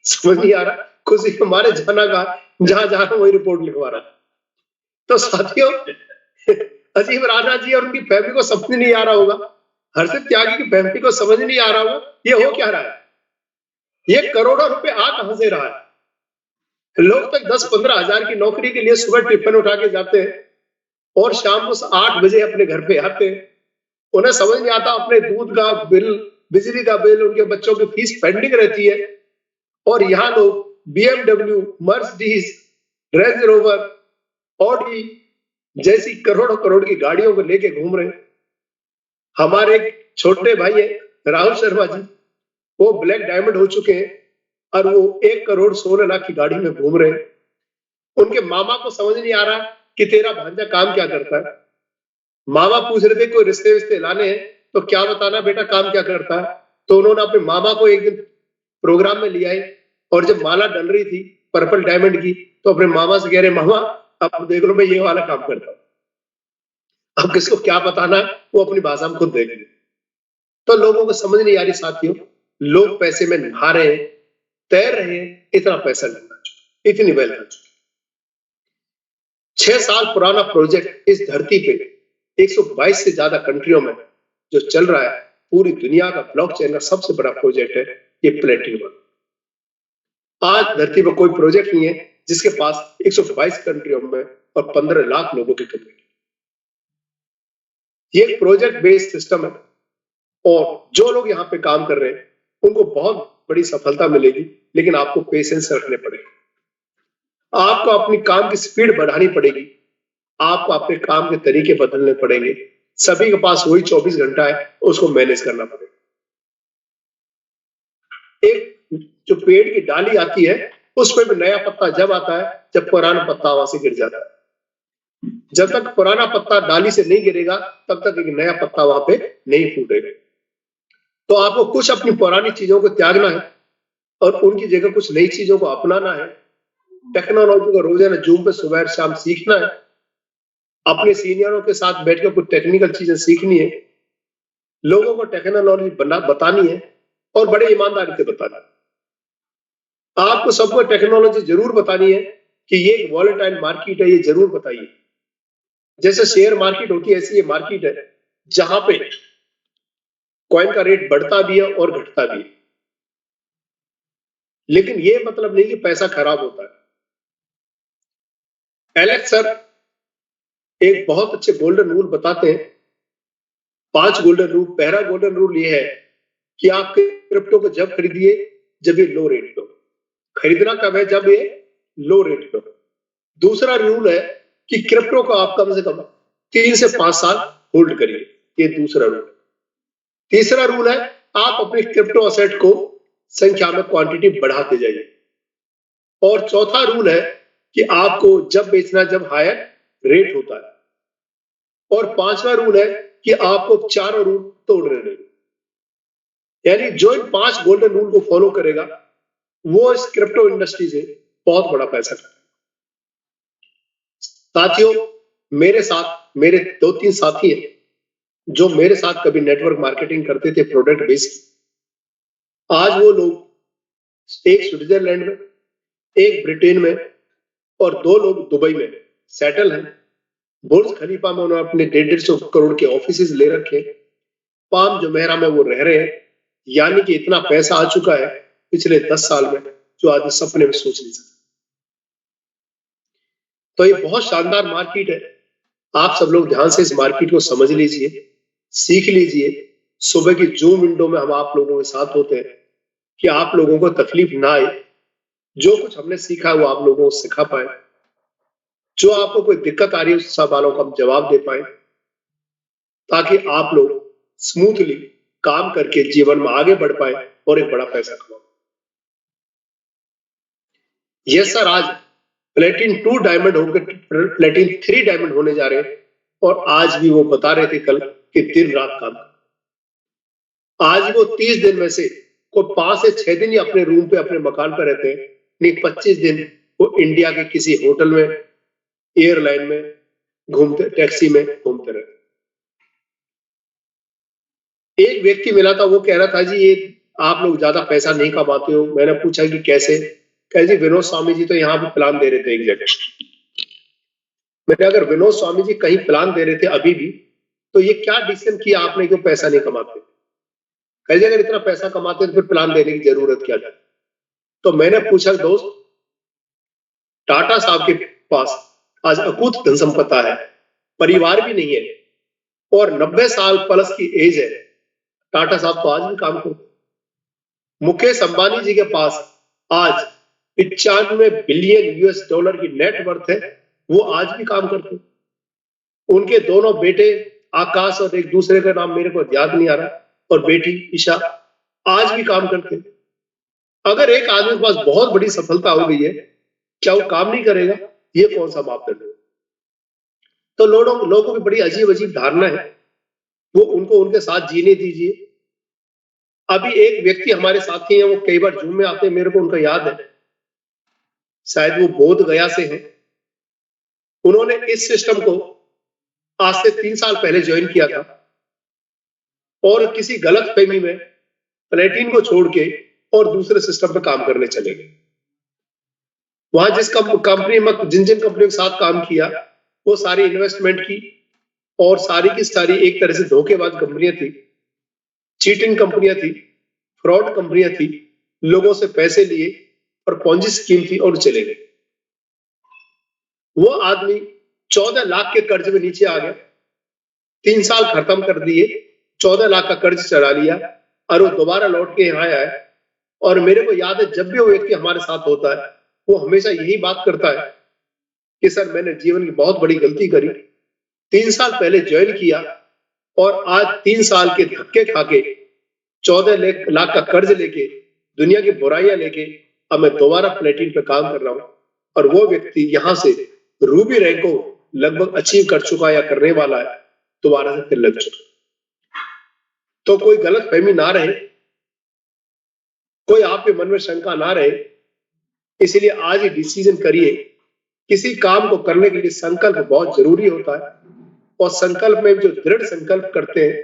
समझ नहीं आ रहा, खुशी के मारे जाना कहा, जहां जा रहा वही रिपोर्ट लिखवा रहा। तो साथियों अजीब राणा जी और उनकी फैमिली को समझ नहीं आ रहा होगा, हर्षित त्यागी की फैमिली को समझ नहीं आ रहा होगा ये हो क्या रहा है, ये करोड़ों रुपए आ कहां से रहा है। लोग तक 10-15 हजार की नौकरी के लिए सुबह टिफिन उठा के जाते हैं और शाम को 8 बजे अपने घर पे आते हैं। उन्हें समझ नहीं आता अपने दूध का बिल, बिजली का बिल, उनके बच्चों की फीस पेंडिंग रहती है और यहाँ लोग BMW, Mercedes, range rover, Audi जैसी करोड़ों करोड़ की गाड़ियों को लेके घूम रहे हैं। हमारे छोटे भाई है राहुल शर्मा जी, वो ब्लैक डायमंड हो चुके हैं और वो 1,16,00,000 की गाड़ी में घूम रहे हैं। उनके मामा को समझ नहीं आ रहा कि तेरा भांजा काम क्या करता है। मामा पूछ रहे थे कोई रिश्ते विश्ते लाने हैं तो क्या बताना बेटा काम क्या करता है। तो उन्होंने अपने मामा को एक दिन प्रोग्राम में लिया है और जब माला डल रही थी पर्पल डायमंड की तो अपने मामा से कह रहे मामा अब देख लो मैं ये वाला काम करता हूं। अब किसको क्या बताना है वो अपनी भाषा में खुद देख ले। तो लोगों को समझ नहीं आ रही साथियों, लोग पैसे में नहा रहे हैं, तैर रहे हैं, इतना पैसा लगना चाहिए, इतनी वेल्थ आ चुकी। 6 साल पुराना प्रोजेक्ट इस धरती पे 122 से ज्यादा कंट्रियों में जो चल रहा है, पूरी दुनिया का ब्लॉकचेन का सबसे बड़ा प्रोजेक्ट है ये प्लेटिनम। आज धरती पर कोई प्रोजेक्ट नहीं है जिसके पास 122 कंट्रियों में और 15 लाख लोगों की कम्युनिटी। ये एक प्रोजेक्ट बेस्ड सिस्टम है और जो लोग यहाँ पे काम कर रहे हैं उनको बहुत बड़ी सफलता मिलेगी, लेकिन आपको पेशेंस रखने पड़ेगा, आपको अपनी काम की स्पीड बढ़ानी पड़ेगी, आपको अपने काम के तरीके बदलने पड़ेंगे। सभी के पास वही 24 घंटा है, उसको मैनेज करना पड़ेगा। एक जो पेड़ की डाली आती है उस पर भी नया पत्ता जब आता है जब पुराना पत्ता वहां से गिर जाता है। जब तक पुराना पत्ता डाली से नहीं गिरेगा तब तक एक नया पत्ता वहां पे नहीं फूटेगा। तो आपको कुछ अपनी पुरानी चीजों को त्यागना है और उनकी जगह कुछ नई चीजों को अपनाना है। टेक्नोलॉजी को रोजाना जूम पे सुबह शाम सीखना है, अपने सीनियरों के साथ बैठकर कुछ टेक्निकल चीजें सीखनी है, लोगों को टेक्नोलॉजी बतानी है और बड़े ईमानदारी से बताना है। आपको सबको टेक्नोलॉजी जरूर बतानी है कि ये एक वॉलेटाइल मार्केट है, ये जरूर बताइए। जैसे शेयर मार्केट होती है ऐसी ये मार्केट है जहां पे कॉइन का रेट बढ़ता भी है और घटता भी है, लेकिन ये मतलब नहीं कि पैसा खराब होता है। एलेक्स सर एक बहुत अच्छे गोल्डन रूल बताते हैं, 5 गोल्डन रूल। पहला गोल्डन रूल ये है कि आप क्रिप्टो को जब खरीदिए जब ये लो रेट पे हो। खरीदना कब है? जब ये लो रेट पे हो। दूसरा रूल है कि क्रिप्टो को आप कम से कम 3 से 5 साल होल्ड करिए, ये दूसरा रूल है। तीसरा रूल है आप अपने क्रिप्टो असेट को संख्या में क्वांटिटी बढ़ाते जाइए। और चौथा रूल है कि आपको जब बेचना जब हायर रेट होता है। और 5वां रूल है कि आपको चारों रूल तोड़ने नहीं। यानी जो इन 5 गोल्डन रूल को फॉलो करेगा वो इस क्रिप्टो इंडस्ट्री से बहुत बड़ा पैसा कमाएगा। साथियों, मेरे साथ मेरे 2-3 साथी हैं जो मेरे साथ कभी नेटवर्क मार्केटिंग करते थे प्रोडक्ट बेस्ड। आज वो लोग एक स्विट्जरलैंड में, एक ब्रिटेन में और 2 लोग दुबई में सेटल हैं। बुर्ज खलीफा में उन्होंने अपने 150 करोड़ के ऑफिसेज ले रखे। पाम जुमेरा में वो रह रहे हैं। यानी कि इतना पैसा आ चुका है पिछले 10 साल में जो आदमी सपने में सोच नहीं सकता। तो ये बहुत शानदार मार्केट है। आप सब लोग ध्यान से इस मार्केट को समझ लीजिए, सीख लीजिए। सुबह की जूम विंडो में हम आप लोगों के साथ होते हैं कि आप लोगों को तकलीफ ना आए। जो कुछ हमने सीखा है वो आप लोगों को सिखा पाए। जो आपको कोई दिक्कत आ रही है उस सवालों का हम जवाब दे पाए, ताकि आप लोग स्मूथली काम करके जीवन में आगे बढ़ पाए और एक बड़ा पैसा कमाओ। यस सर, आज प्लेटिन 2 डायमंड होकर प्लेटिन 3 डायमंड होने जा रहे हैं। और आज भी वो बता रहे थे कल कि दिन रात काम कर। आज वो 30 दिन में से कोई 5 से 6 दिन ही अपने रूम पे अपने मकान पर रहते हैं, नहीं 25 दिन वो इंडिया के किसी होटल में, एयरलाइन में घूमते, टैक्सी में घूमते रहते। एक व्यक्ति मिला था, वो कह रहा था जी ये आप लोग ज्यादा पैसा नहीं कमाते हो। मैंने पूछा कि कैसे? कह जी विनोद स्वामी जी तो यहाँ पे प्लान दे रहे थे एक जगह। मैंने अगर विनोद स्वामी जी कहीं प्लान दे रहे थे अभी भी, तो ये क्या डिसीजन किया आपने कि पैसा नहीं कमाते? कह जी अगर इतना पैसा कमाते तो फिर प्लान देने की जरूरत क्या थी? तो मैंने पूछा दोस्त, टाटा साहब के पास आज अकूत धन संपदा है, परिवार भी नहीं है और 90 साल प्लस की एज है। टाटा साहब तो आज भी काम करते। मुकेश अंबानी जी के पास आज 95 बिलियन यूएस डॉलर की नेट वर्थ है, वो आज भी काम करते। उनके दोनों बेटे आकाश और एक दूसरे का नाम मेरे को याद नहीं आ रहा, और बेटी ईशा आज भी काम करते। अगर एक आदमी के पास बहुत बड़ी सफलता हो गई है, क्या वो काम नहीं करेगा? ये कौन सा मापदंड है? तो लोगों की बड़ी अजीब अजीब धारणा है, वो उनको उनके साथ जीने दीजिए। अभी एक व्यक्ति हमारे साथी हैं, वो कई बार जूम में आते हैं, मेरे को उनका याद है, शायद वो बोध गया से हैं। उन्होंने इस सिस्टम को आज से 3 साल पहले ज्वाइन किया था और किसी गलत फहमी में प्लेटिन को छोड़ के और दूसरे सिस्टम पे काम करने चले गए। वहां जिस कंपनी में जिन जिन कंपनियों के साथ काम किया, वो सारी इन्वेस्टमेंट की और सारी की सारी एक तरह से धोखेबाज कंपनियां थी, चीटिंग कंपनियां थी, फ्रॉड कंपनियां थी। लोगों से पैसे लिए और पॉन्जी स्कीम थी और चले गए। वो आदमी 14 लाख के कर्ज में नीचे आ गया, 3 साल खत्म कर दिए, 14 लाख का कर्ज चढ़ा लिया और वो दोबारा लौट के यहाँ आया। और मेरे को याद है, जब भी वो व्यक्ति हमारे साथ होता है, वो हमेशा यही बात करता है कि सर मैंने जीवन की बहुत बड़ी गलती करी, 3 साल पहले ज्वाइन किया और आज 3 साल के धक्के खाके 14 लाख का कर्ज लेके, दुनिया की बुराइयां लेके अब मैं दोबारा प्लेटिन पे काम कर रहा हूं। और वो व्यक्ति यहां से रूबी रैंक को लगभग अचीव कर चुका या करने वाला है, दोबारा से फिर लग चुका। तो कोई गलत फहमी ना रहे, कोई आपके मन में शंका ना रहे, इसलिए आज ही डिसीजन करिए। किसी काम को करने के लिए संकल्प बहुत जरूरी होता है, और संकल्प में जो दृढ़ संकल्प करते हैं,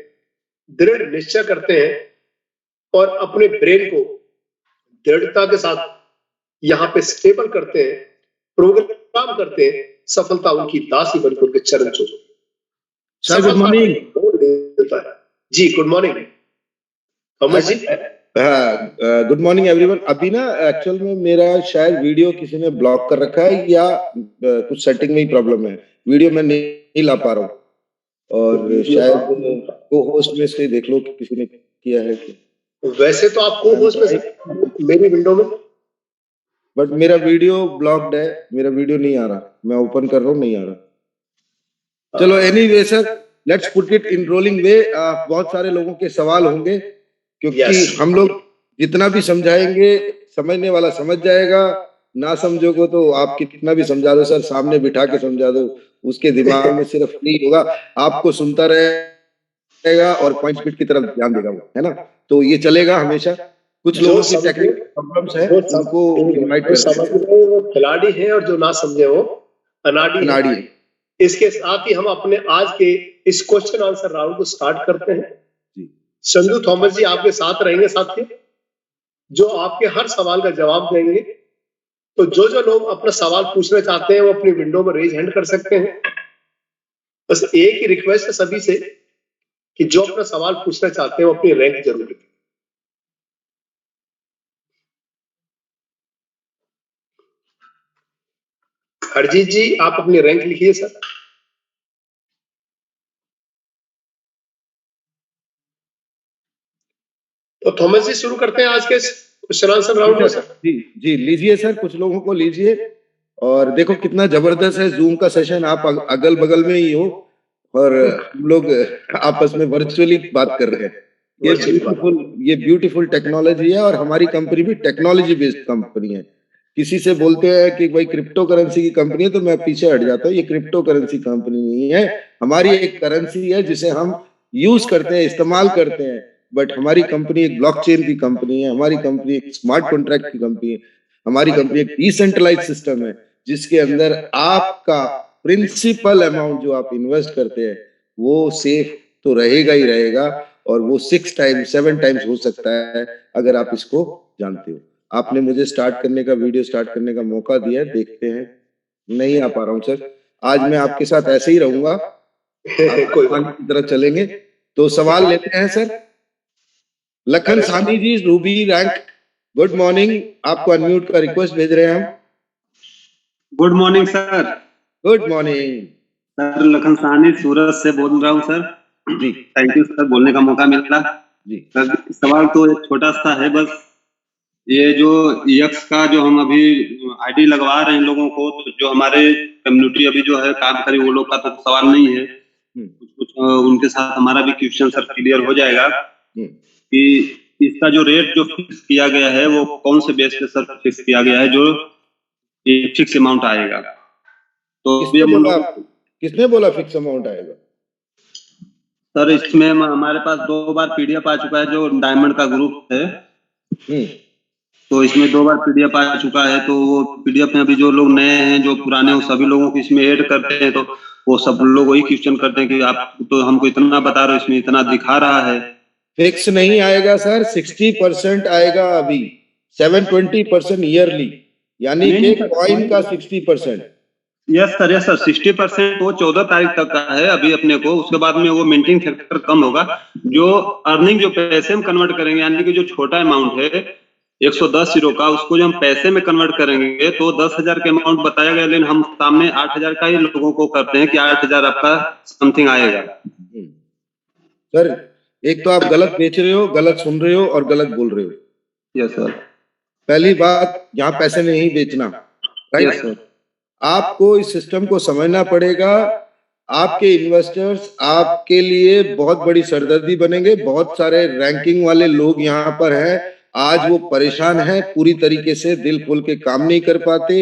दृढ़ निश्चय करते हैं और अपने ब्रेन को दृढ़ता के साथ यहाँ पे स्टेबल करते हैं, प्रोग्राम करते हैं, सफलता उनकी दासी बनकर उनके चरण छूती है। Sir good morning. जी good morning Amar ji. Good morning everyone. अभी ना एक्चुअल में मेरा शायद वीडियो किसी ने ब्लॉक कर रखा है या कुछ सेटिंग में ही प्रॉब्लम है, वीडियो मैं नहीं ला पा रहा हूँ, और शायद को होस्ट में से देख लो कि किसी ने किया है कि। वैसे तो आप को होस्ट में से मेरी विंडो में, बट मेरा वीडियो ब्लॉक्ड है, मेरा वीडियो नहीं आ रहा, मैं ओपन कर रहा हूँ नहीं आ रहा। चलो anyway sir, let's put it in rolling way. बहुत सारे लोगों के सवाल होंगे, क्योंकि हम लोग जितना भी समझाएंगे समझने वाला समझ जाएगा, ना समझोगे तो आप कितना भी समझा दो सर, सामने बिठा के समझा दो, उसके दिमाग में सिर्फ नहीं होगा, आपको सुनता रहेगा और पॉइंट की तरफ ध्यान देगा वो, है ना? तो ये चलेगा हमेशा। कुछ लोगों की टेक्निकल प्रॉब्लम्स है, उनको इनवाइट करते हैं। वो खिलाड़ी है और जो ना समझे वो अनाड़ी है। इसके साथ ही हम अपने आज के इस क्वेश्चन आंसर राउंड को स्टार्ट करते हैं। संजू थॉमस जी आपके साथ रहेंगे साथी, जो आपके हर सवाल का जवाब देंगे। तो जो लोग अपना सवाल पूछना चाहते हैं वो अपनी विंडो में रेज हैंड कर सकते हैं। बस एक ही रिक्वेस्ट है सभी से कि जो अपना सवाल पूछना चाहते हैं वो अपनी रैंक जरूर लिखें। हरजीत जी आप अपनी रैंक लिखिए सर। तो थॉमस जी शुरू करते हैं आज के क्वेश्चन आंसर राउंड में सर। जी लीजिए सर, कुछ लोगों को लीजिए। और देखो कितना जबरदस्त है जूम का सेशन, आप अगल बगल में ही हो और हम लोग आपस में वर्चुअली बात कर रहे हैं। ये ब्यूटीफुल टेक्नोलॉजी है, और हमारी कंपनी भी टेक्नोलॉजी बेस्ड कंपनी है, किसी से बोलते हैं कि भाई क्रिप्टो करेंसी की कंपनी है, तो मैं पीछे हट जाता हूँ। ये क्रिप्टो करेंसी कंपनी नहीं है, हमारी एक करेंसी है जिसे हम यूज करते हैं, इस्तेमाल करते हैं। बट हमारी कंपनी एक ब्लॉकचेन की कंपनी है, हमारी कंपनी एक स्मार्ट कॉन्ट्रैक्ट की कंपनी है, हमारी कंपनी एक डिसेंट्रलाइज सिस्टम है जिसके अंदर आपका प्रिंसिपल अमाउंट जो आप इन्वेस्ट करते हैं वो सेफ तो रहेगा ही रहेगा, और वो 6 टाइम्स 7 टाइम्स हो सकता है अगर आप इसको जानते हो। आपने मुझे वीडियो स्टार्ट करने का मौका दिया है, देखते हैं। नहीं आ पा रहा हूँ सर, आज मैं आपके साथ ऐसे ही रहूंगा, कोई बात की तरह चलेंगे। तो सवाल लेते हैं sir. Lakhan Sani ji, ruby rank, good morning. आपको अनम्यूट का रिक्वेस्ट भेज रहे हैं हम। Good morning sir. Good morning sir Lakhan Sahni Surat से बोल रहा हूँ sir ji. Thank you sir, बोलने का मौका मिला जी। सर। सवाल तो एक छोटा सा है बस, ये जो यक्स का जो हम अभी आईडी लगवा रहे हैं लोगों को, तो जो हमारे कम्युनिटी अभी जो है काम करी वो लोग का तो सवाल नहीं है, कुछ उनके साथ हमारा भी क्वेश्चन सर क्लियर हो जाएगा कि इसका जो रेट जो फिक्स किया गया है वो कौन से बेस पे सर फिक्स किया गया है, जो ये फिक्स अमाउंट आएगा। तो किसने बोला फिक्स अमाउंट आएगा? सर इसमें हमारे पास 2 बार पीडीएफ आ चुका है, जो डायमंड का ग्रुप है, तो इसमें 2 बार पीडीएफ आ चुका है। तो वो पीडीएफ में अभी जो लोग नए हैं, जो पुराने हैं, सभी लोगों को इसमें ऐड करते हैं, तो वो सब लोग वही क्वेश्चन करते हैं कि आप तो हमको इतना बता रहे हो, इसमें इतना दिखा रहा है। फिक्स नहीं आएगा सर, 60% आएगा अभी, 720% ईयरली, यानी कि कॉइन का 60%। यस सर 60% वो 14 तारीख तक का है अभी अपने को, उसके बाद में वो मेंटेन फैक्टर कम होगा। जो अर्निंग जो पैसे में कन्वर्ट करेंगे, यानी कि जो छोटा अमाउंट है 110 यूरो का, उसको जो हम पैसे में कन्वर्ट करेंगे तो 10,000 के अमाउंट बताया गया, लेकिन हम सामने 8,000 का ही लोगों को करते हैं कि 8,000 आपका समथिंग आएगा। सर एक तो आप गलत बेच रहे हो, गलत सुन रहे हो और गलत बोल रहे हो। Yes sir. पहली बात, यहाँ पैसे नहीं बेचना, राइट सर। आपको इस सिस्टम को समझना पड़ेगा। आपके इन्वेस्टर्स आपके लिए बहुत बड़ी सरदर्दी बनेंगे। बहुत सारे रैंकिंग वाले लोग यहाँ पर हैं, आज वो परेशान हैं, पूरी तरीके से दिल खोल के काम नहीं कर पाते,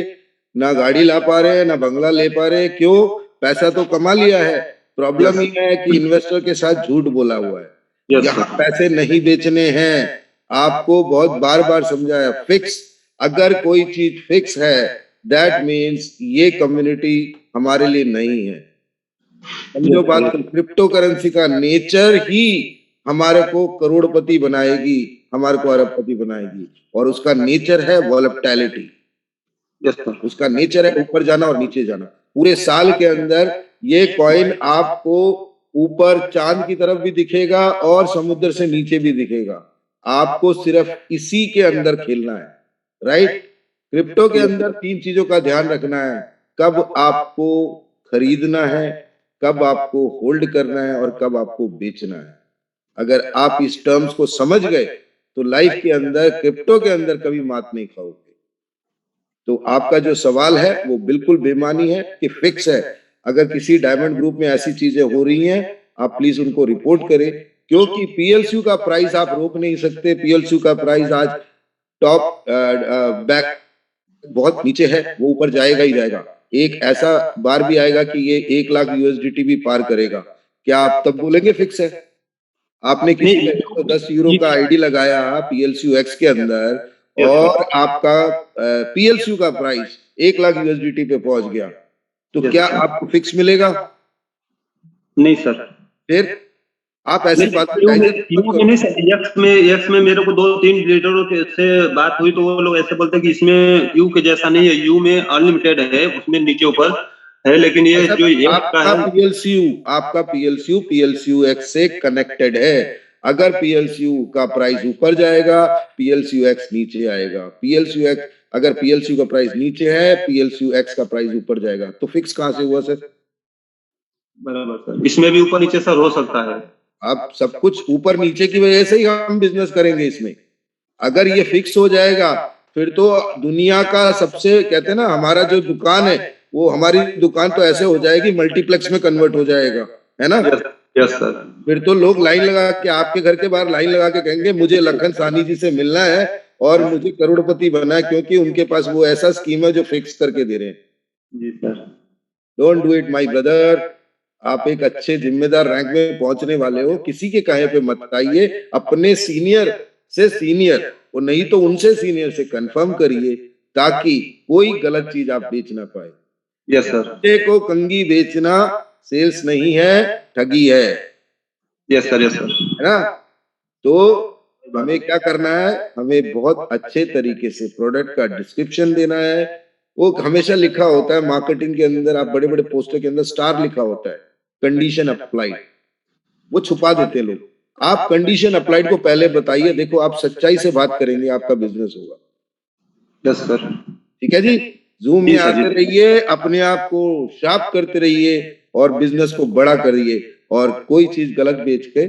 ना गाड़ी ला पा रहे हैं, ना बंगला ले पा रहे हैं। क्यों? पैसा तो कमा लिया है, प्रॉब्लम ये है कि इन्वेस्टर के साथ झूठ बोला हुआ है। यहाँ पैसे नहीं बेचने हैं, आपको बहुत बार बार समझाया। फिक्स, अगर कोई चीज फिक्स है दैट मीन्स ये कम्युनिटी हमारे लिए नहीं है। समझो बात को, क्रिप्टो करेंसी का नेचर ही हमारे को करोड़पति बनाएगी, हमारे को अरबपति बनाएगी, और उसका नेचर है वॉलेटिलिटी। उसका नेचर है ऊपर जाना और नीचे जाना। पूरे साल के अंदर ये कॉइन आपको ऊपर चांद की तरफ भी दिखेगा और समुद्र से नीचे भी दिखेगा। आपको सिर्फ इसी के अंदर खेलना है, राइट। क्रिप्टो के अंदर 3 चीजों का ध्यान रखना है, कब आपको खरीदना है, कब आपको होल्ड करना है और कब आपको बेचना है। अगर आप इस टर्म्स को समझ गए तो लाइफ के अंदर, क्रिप्टो के अंदर कभी मात नहीं खाओगे। तो आपका जो सवाल है वो बिल्कुल बेमानी है कि फिक्स है। अगर किसी डायमंड ग्रुप में ऐसी चीजें हो रही हैं, आप प्लीज उनको रिपोर्ट करें, क्योंकि पीएलसीयू का प्राइस आप रोक नहीं सकते। पीएलसीयू का प्राइस आज टॉप बैक बहुत नीचे है, वो ऊपर जाएगा ही जाएगा। एक ऐसा बार भी आएगा कि ये 1 लाख यूएसडीटी भी पार करेगा। क्या आप तब बोलेंगे फिक्स है? आपने किसी तो 10 यूरो का आईडी लगाया पीएलसीयू एक्स के अंदर, और आपका पीएलसीयू का प्राइस 1 लाख यूएसडीटी पे पहुंच गया, तो क्या आपको फिक्स मिलेगा? नहीं सर। फिर आप ऐसी बात यक्स में मेरे को 2-3 लीडरों से बात हुई, तो वो लोग ऐसे बोलते हैं कि इसमें यू के जैसा नहीं है, यू में अनलिमिटेड है, उसमें नीचे ऊपर है, लेकिन ये जो आपका पीएलसीयू एक्स से कनेक्टेड है। अगर पीएलसीयू का प्राइस ऊपर जाएगा, पीएलसीयू एक्स नीचे आएगा। पीएलसीयू एक्स, अगर पीएलसीयू का प्राइस नीचे है, पीएलसीयू एक्स का प्राइस ऊपर जाएगा। तो फिक्स कहां से हुआ सर? बराबर सर, इसमें भी ऊपर नीचे सर हो सकता है। अब सब कुछ ऊपर नीचे की वजह से ही हम बिजनेस करेंगे इसमें। अगर ये फिक्स हो जाएगा फिर तो दुनिया का सबसे, कहते हैं ना, हमारा जो दुकान है वो, हमारी दुकान तो ऐसे हो जाएगी, मल्टीप्लेक्स में कन्वर्ट हो जाएगा, है ना। Yes sir. फिर तो लोग लाइन लगा के, आपके घर के बाहर लाइन लगा के कहेंगे मुझे लखन सानी जी से मिलना है, और मुझे करोड़पति बना है, क्योंकि उनके पास वो ऐसा स्कीम है जो फिक्स करके दे रहे हैं। जी sir. Don't do it my brother. आप एक अच्छे जिम्मेदार रैंक में पहुंचने वाले हो, किसी के कहे पे मत आइए, अपने सीनियर से सीनियर और नहीं तो उनसे सीनियर से कंफर्म करिए, ताकि कोई गलत चीज आप बेच ना पाए। Yes sir. बच्चे को कंघी बेचना सेल्स नहीं है, ठगी है यस सर। Yes sir. है ना? तो हमें क्या करना है, हमें बहुत अच्छे तरीके से प्रोडक्ट का डिस्क्रिप्शन देना है। वो हमेशा लिखा होता है मार्केटिंग के अंदर, आप बड़े बड़े पोस्टर के अंदर स्टार लिखा होता है, कंडीशन अप्लाइड, वो छुपा देते लोग। आप कंडीशन अप्लाइड को पहले बताइए, देखो आप सच्चाई से बात करेंगे, आपका बिजनेस होगा। Yes sir. ठीक है जी। जूम में आते रहिए, अपने आप को शार्प करते रहिए और बिजनेस को बड़ा करिए, और कोई चीज गलत बेच के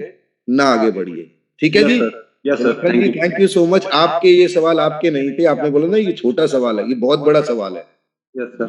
ना आगे बढ़िए। ठीक है जी। Yes sir. Thank you so much. आपके ये सवाल आपके नहीं थे, आपने बोला ना ये छोटा सवाल है, ये बहुत बड़ा सवाल है। Yes sir.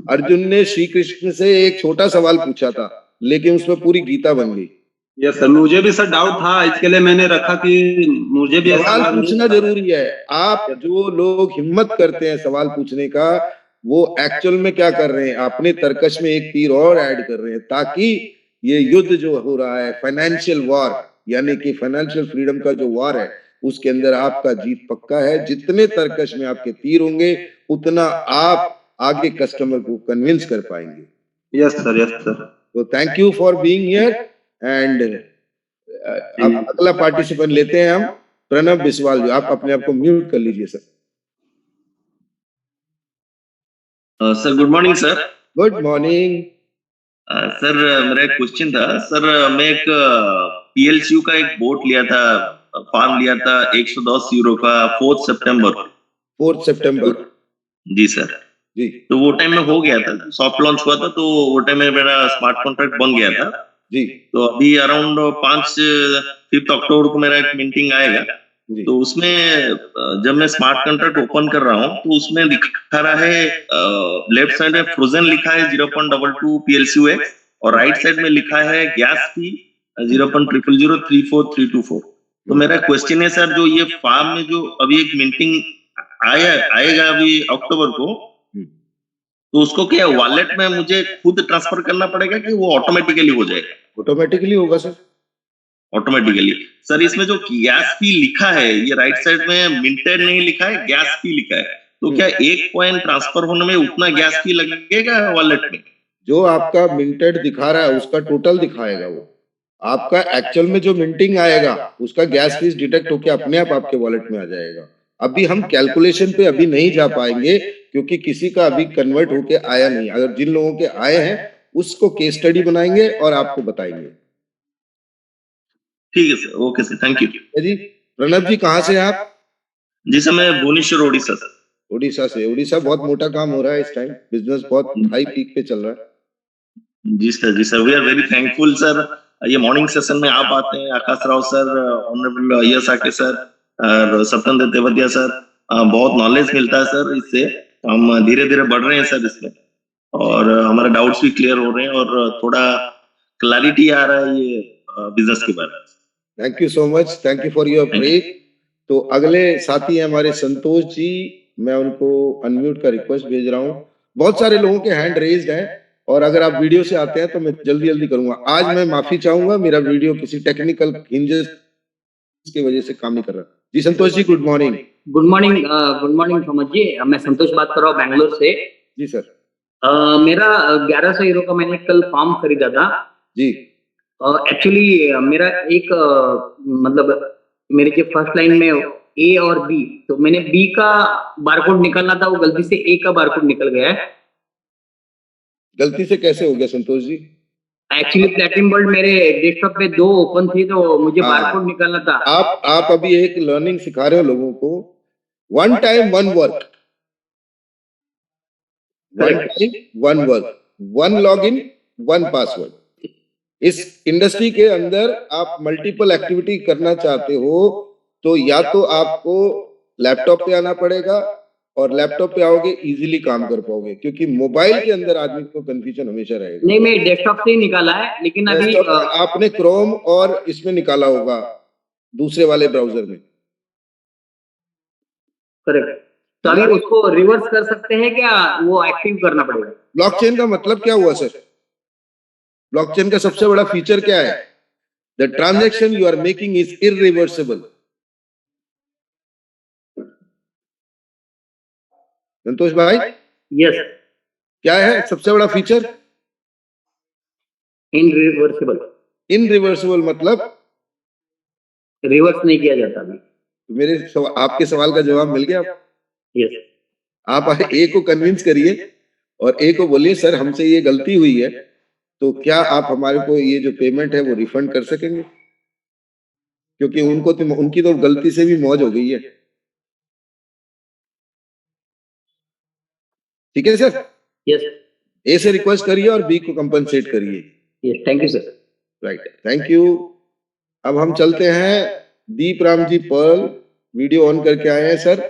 अर्जुन ने श्री कृष्ण से एक छोटा सवाल पूछा था, लेकिन उसमें पूरी गीता बन गई। यस सर, मुझे भी सर डाउट था, इसके लिए मैंने रखा कि मुझे भी सवाल पूछना जरूरी है। आप जो लोग हिम्मत करते हैं सवाल पूछने का, वो एक्चुअल में क्या कर रहे हैं, अपने तर्कश में एक तीर और ऐड कर रहे हैं, ताकि ये युद्ध जो हो रहा है, फाइनेंशियल वॉर, यानी कि फाइनेंशियल फ्रीडम का जो वॉर है, उसके अंदर आपका जीत पक्का है। जितने तर्कश में आपके तीर होंगे, उतना आप आगे कस्टमर को कन्विंस कर पाएंगे। Yes sir. Yes sir. तो thank you for being here. And अब अगला पार्टिसिपेंट लेते हैं हम, प्रणव बिस्वाल जी। आप अपने आप को म्यूट कर लीजिए sir. Sir good morning sir. Good morning sir मेरा एक क्वेश्चन था सर। मैं एक पीएलसीयू का एक बोट लिया था, फार्म लिया था 110 यूरो का 4 सितंबर। जी सर। जी। तो वो टाइम में हो गया था, सॉफ्ट लॉन्च हुआ था, तो वो टाइम में मेरा स्मार्ट कॉन्ट्रैक्ट बन गया था जी। तो अभी अराउंड 5 अक्टूबर को मेरा एक मीटिंग आएगा। तो उसमें जब मैं स्मार्ट कॉन्ट्रैक्ट ओपन कर रहा हूँ तो उसमें दिखा रहा है लेफ्ट साइड में फ्रोजन लिखा है 0.22 PLCU और राइट साइड में लिखा है गैस फी 0.000034324। तो मेरा क्वेश्चन है सर, जो ये फार्म में जो अभी एक मीटिंग आएगा अभी अक्टूबर को, तो उसको क्या वॉलेट में मुझे खुद ट्रांसफर करना पड़ेगा कि वो ऑटोमेटिकली हो जाएगा? ऑटोमेटिकली होगा सर। ऑटोमेटिकली। सर इसमें जो गैस फी लिखा है, ये राइट साइड में मिंटेड नहीं लिखा है, गैस फी लिखा है, तो क्या एक कॉइन ट्रांसफर होने में उतना गैस फी लगेगा वॉलेट में? जो आपका मिंटेड दिखा रहा है उसका टोटल दिखाएगा वो। आपका एक्चुअल में जो मिंटिंग आएगा उसका गैस फीस डिटेक्ट होकर अपने आप आपके वॉलेट में आ जाएगा। अभी हम कैलकुलेशन पे अभी नहीं जा पाएंगे, क्योंकि किसी का अभी कन्वर्ट होके आया नहीं। अगर जिन लोगों के आए हैं उसको केस स्टडी बनाएंगे और आपको बताएंगे। ठीक है sir, okay sir, thank you जी। प्रणव जी कहाँ से आप? जी सर, मैं भुवनेश्वर ओडिशा सर। ओडिशा से। ओडिशा बहुत मोटा काम हो रहा है इस टाइम, बिजनेस बहुत हाई पीक पे चल रहा है। जी सर, जी sir, we are very thankful sir. ये मॉर्निंग सेशन में आप आते हैं, आकाश राव सर, ऑनरेबल यस आके सर और सत्येंद्र देवरिया सर, बहुत नॉलेज मिलता है सर। इससे हम धीरे धीरे बढ़ रहे हैं सर इसमें, और हमारे डाउट्स भी क्लियर हो रहे हैं और थोड़ा क्लैरिटी आ रहा है ये बिजनेस के बारे में। Thank you so much, thank you for your praise. तो अगले साथी हैं हमारे संतोष जी, मैं उनको अनम्यूट का रिक्वेस्ट भेज रहा हूँ। बहुत सारे लोगों के हैंड रेज्ड हैं, और अगर आप वीडियो से आते हैं तो मैं जल्दी जल्दी करूंगा। आज मैं माफी चाहूंगा, मेरा वीडियो किसी टेक्निकल हिंजेस की वजह से काम नहीं कर रहा। जी Santosh ji, good morning. Good morning Thomas ji, मैं संतोष बात कर रहा हूँ बैंगलोर से। जी सर। मेरा 1100 यूरो का मैंने कल फॉर्म खरीदा था जी। एक्चुअली मेरा एक मतलब मेरे जो फर्स्ट लाइन में ए और बी, तो मैंने बी का बारकोड निकालना था, वो गलती से ए का बारकोड निकल गया है। गलती से कैसे हो गया Santosh ji? Actually platinum world मेरे डेस्कटॉप पे 2 ओपन थी, तो मुझे बारकोड निकालना था। आप अभी एक लर्निंग सिखा रहे हो लोगों को, one time one work, one login one password. इस इंडस्ट्री के अंदर आप मल्टीपल एक्टिविटी करना चाहते हो तो या तो आपको लैपटॉप पे आना पड़ेगा, और लैपटॉप पे आओगे इजीली काम कर पाओगे, क्योंकि मोबाइल के अंदर आदमी को कंफ्यूजन हमेशा रहेगा। नहीं, मैं डेस्कटॉप से ही निकाला है, लेकिन अभी आपने क्रोम और इसमें निकाला होगा, दूसरे वाले ब्राउजर में। करेक्ट। तो अभी उसको रिवर्स कर सकते हैं क्या, वो एक्टिव करना पड़ेगा? ब्लॉकचेन का मतलब क्या हुआ सर? ब्लॉकचेन का सबसे बड़ा फीचर क्या है? The transaction you are making is irreversible. Santosh भाई, यस, क्या है सबसे बड़ा फीचर? इनरिवर्सिबल, इनरिवर्सिबल मतलब रिवर्स नहीं किया जाता अभी। आपके सवाल का जवाब मिल गया। यस, आप ए को कन्विंस करिए और ए को बोलिए सर हमसे ये गलती हुई है, तो क्या आप हमारे को ये जो पेमेंट है वो रिफंड कर सकेंगे? क्योंकि उनको तो उनकी तो गलती से भी मौज हो गई है। ठीक है सर, यस, ए से रिक्वेस्ट करिए और बी को कंपनसेट करिए। Yes, thank you sir. Right, thank you. अब हम चलते हैं दीप Ram ji Perl, video on करके आए हैं सर,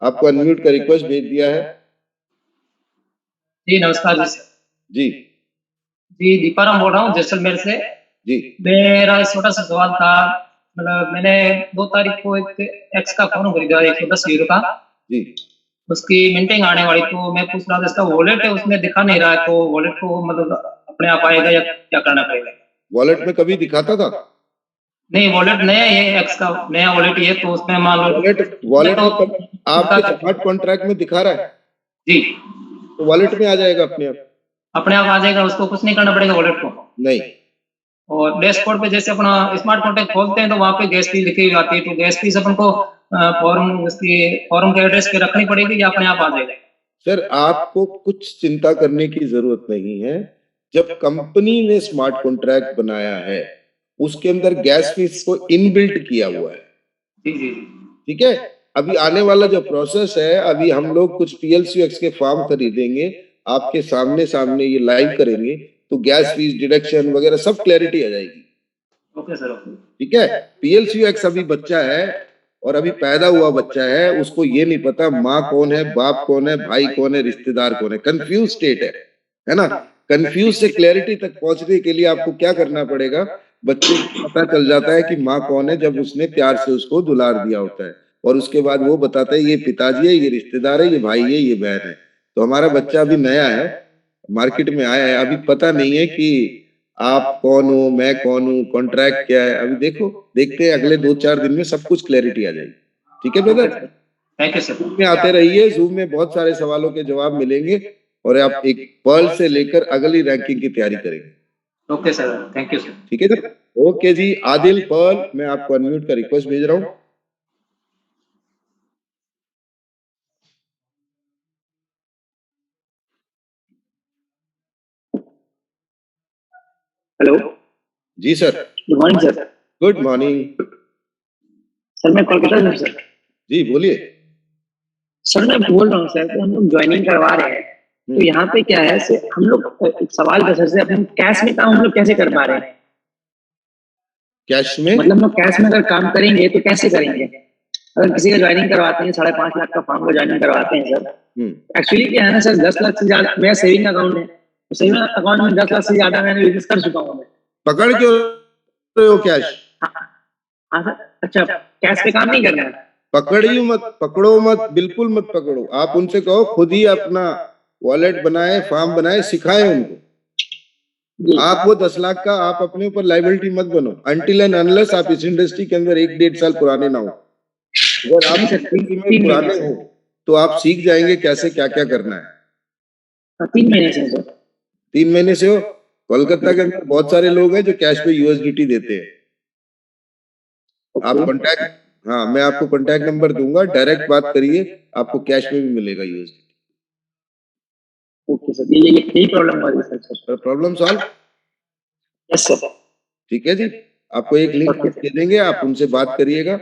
आपको अनम्यूट का रिक्वेस्ट भेज दिया है। जी नमस्कार जी सर। जी जी दीपाराम बोल रहा हूँ जैसलमेर से। जी मेरा एक छोटा सा सवाल था, मतलब मैंने 2 तारीख को एक एक्स का फोन खरीदा 110 यूरो का, जी उसकी मिंटिंग आने वाली, तो मैं पूछ रहा था इसका वॉलेट है उसमें दिखा नहीं रहा है, तो वॉलेट को मतलब अपने आप आएगा या क्या करना पड़ेगा? वॉलेट में कभी दिखाता था? नहीं वॉलेट नया, ये एक्स का नया वॉलेट ही है, तो उसमें मान लो वॉलेट आपके स्मार्ट कॉन्ट्रैक्ट में दिखा रहा है जी, तो वॉलेट में आ जाएगा अपने आप। अपने आप आ जाएगा, उसको कुछ नहीं करना पड़ेगा वॉलेट को? नहीं, और डैशबोर्ड पे जैसे अपना स्मार्ट कॉन्टैक्ट खोलते हैं तो वहाँ पे गैस फीस लिखी हुई आती है, तो गैस फीस अपन को फॉर्म के एड्रेस पे रखनी पड़ेगी या अपने आप आ जाएगा? सर आपको कुछ चिंता करने की जरूरत नहीं है। जब कंपनी ने स्मार्ट कॉन्ट्रैक्ट बनाया है उसके अंदर गैस फीस को इनबिल्ट किया हुआ है। जी जी ठीक है, अभी आने वाला जो प्रोसेस है, अभी हम लोग कुछ PLCX के फॉर्म खरीदेंगे, आपके सामने सामने ये लाइव करेंगे, तो गैस फीस डिडक्शन वगैरह सब क्लैरिटी आ जाएगी। Okay sir, okay. ठीक है, PLCX अभी बच्चा है और अभी पैदा हुआ बच्चा है, उसको ये नहीं पता माँ कौन है, बाप कौन है, भाई कौन है, रिश्तेदार कौन है, कंफ्यूज स्टेट है ना। कंफ्यूज से क्लैरिटी तक पहुंचने के लिए आपको क्या करना पड़ेगा? बच्चे को पता चल जाता है कि माँ कौन है जब उसने प्यार से उसको दुलार दिया होता है, और उसके बाद वो बताता है ये पिताजी है, ये रिश्तेदार है, ये भाई है, ये बहन है। तो हमारा बच्चा अभी नया है, मार्केट में आया है, अभी पता नहीं है कि आप कौन हो, मैं कौन हूँ, कॉन्ट्रैक्ट क्या है। अभी देखते हैं अगले 2-4 दिन में सब कुछ क्लैरिटी आ जाएगी। ठीक है brother, thank you sir. Zoom में आते रहिए, जूम में बहुत सारे सवालों के जवाब मिलेंगे और आप एक पर्ल से लेकर अगली रैंकिंग की तैयारी करेंगे। Okay sir, thank you sir. ठीक है सर, ओके जी। आदिल पर्ल, मैं आपको अनम्यूट का रिक्वेस्ट भेज रहा हूँ। हेलो, जी sir, good morning sir. Good morning. Sir मैं कोलकाता से हूँ सर। जी बोलिए। सर मैं बोल रहा हूँ सर कि हम लोग ज्वाइनिंग करवा रहे हैं, तो यहाँ पे क्या है सर, हम लोग एक सवाल का सर से, अपन कैश में काम हम लोग कैसे कर पा रहे हैं? कैश में मतलब हम लोग कैश में अगर काम करेंगे तो कैसे करेंगे? अगर किसी का ज्वाइनिंग करवाते हैं 5.5 लाख का फॉर्म को ज्वाइनिंग करवाते हैं सर, एक्चुअली क्या है ना सर, 10 लाख से ज्यादा मेरा सेविंग अकाउंट है, तो सेविंग अकाउंट में 10 लाख से ज्यादा मैंने बिजनेस कर चुका हूँ। पकड़ क्यों रहे हो कैश? हाँ सर, अच्छा कैश पे काम नहीं करना है? पकड़ियो मत, पकड़ो मत, बिल्कुल मत पकड़ो। आप उनसे कहो खुद ही अपना वॉलेट बनाए, फॉर्म बनाए, सिखाए उनको। आप वो 10 लाख का आप अपने ऊपर लाइबिलिटी मत बनो, अनटिल एंड अनलेस आप इस इंडस्ट्री के अंदर 1-1.5 साल पुराने ना हो। अगर आप इस इंडस्ट्री में पुराने हो तो आप सीख जाएंगे कैसे क्या क्या करना है। 3 महीने से सर। 3 महीने से हो? कोलकाता के अंदर बहुत सारे लोग हैं जो कैश पे USDT देते हैं। आप कॉन्टैक्ट, हाँ मैं आपको कॉन्टैक्ट नंबर दूंगा, डायरेक्ट बात करिए, आपको कैश में भी मिलेगा USDT। ओके सर, ये यही प्रॉब्लम वाली sir. Problem solve? Yes sir. ठीक है जी, आपको एक लिंक दे देंगे, आप उनसे बात करिएगा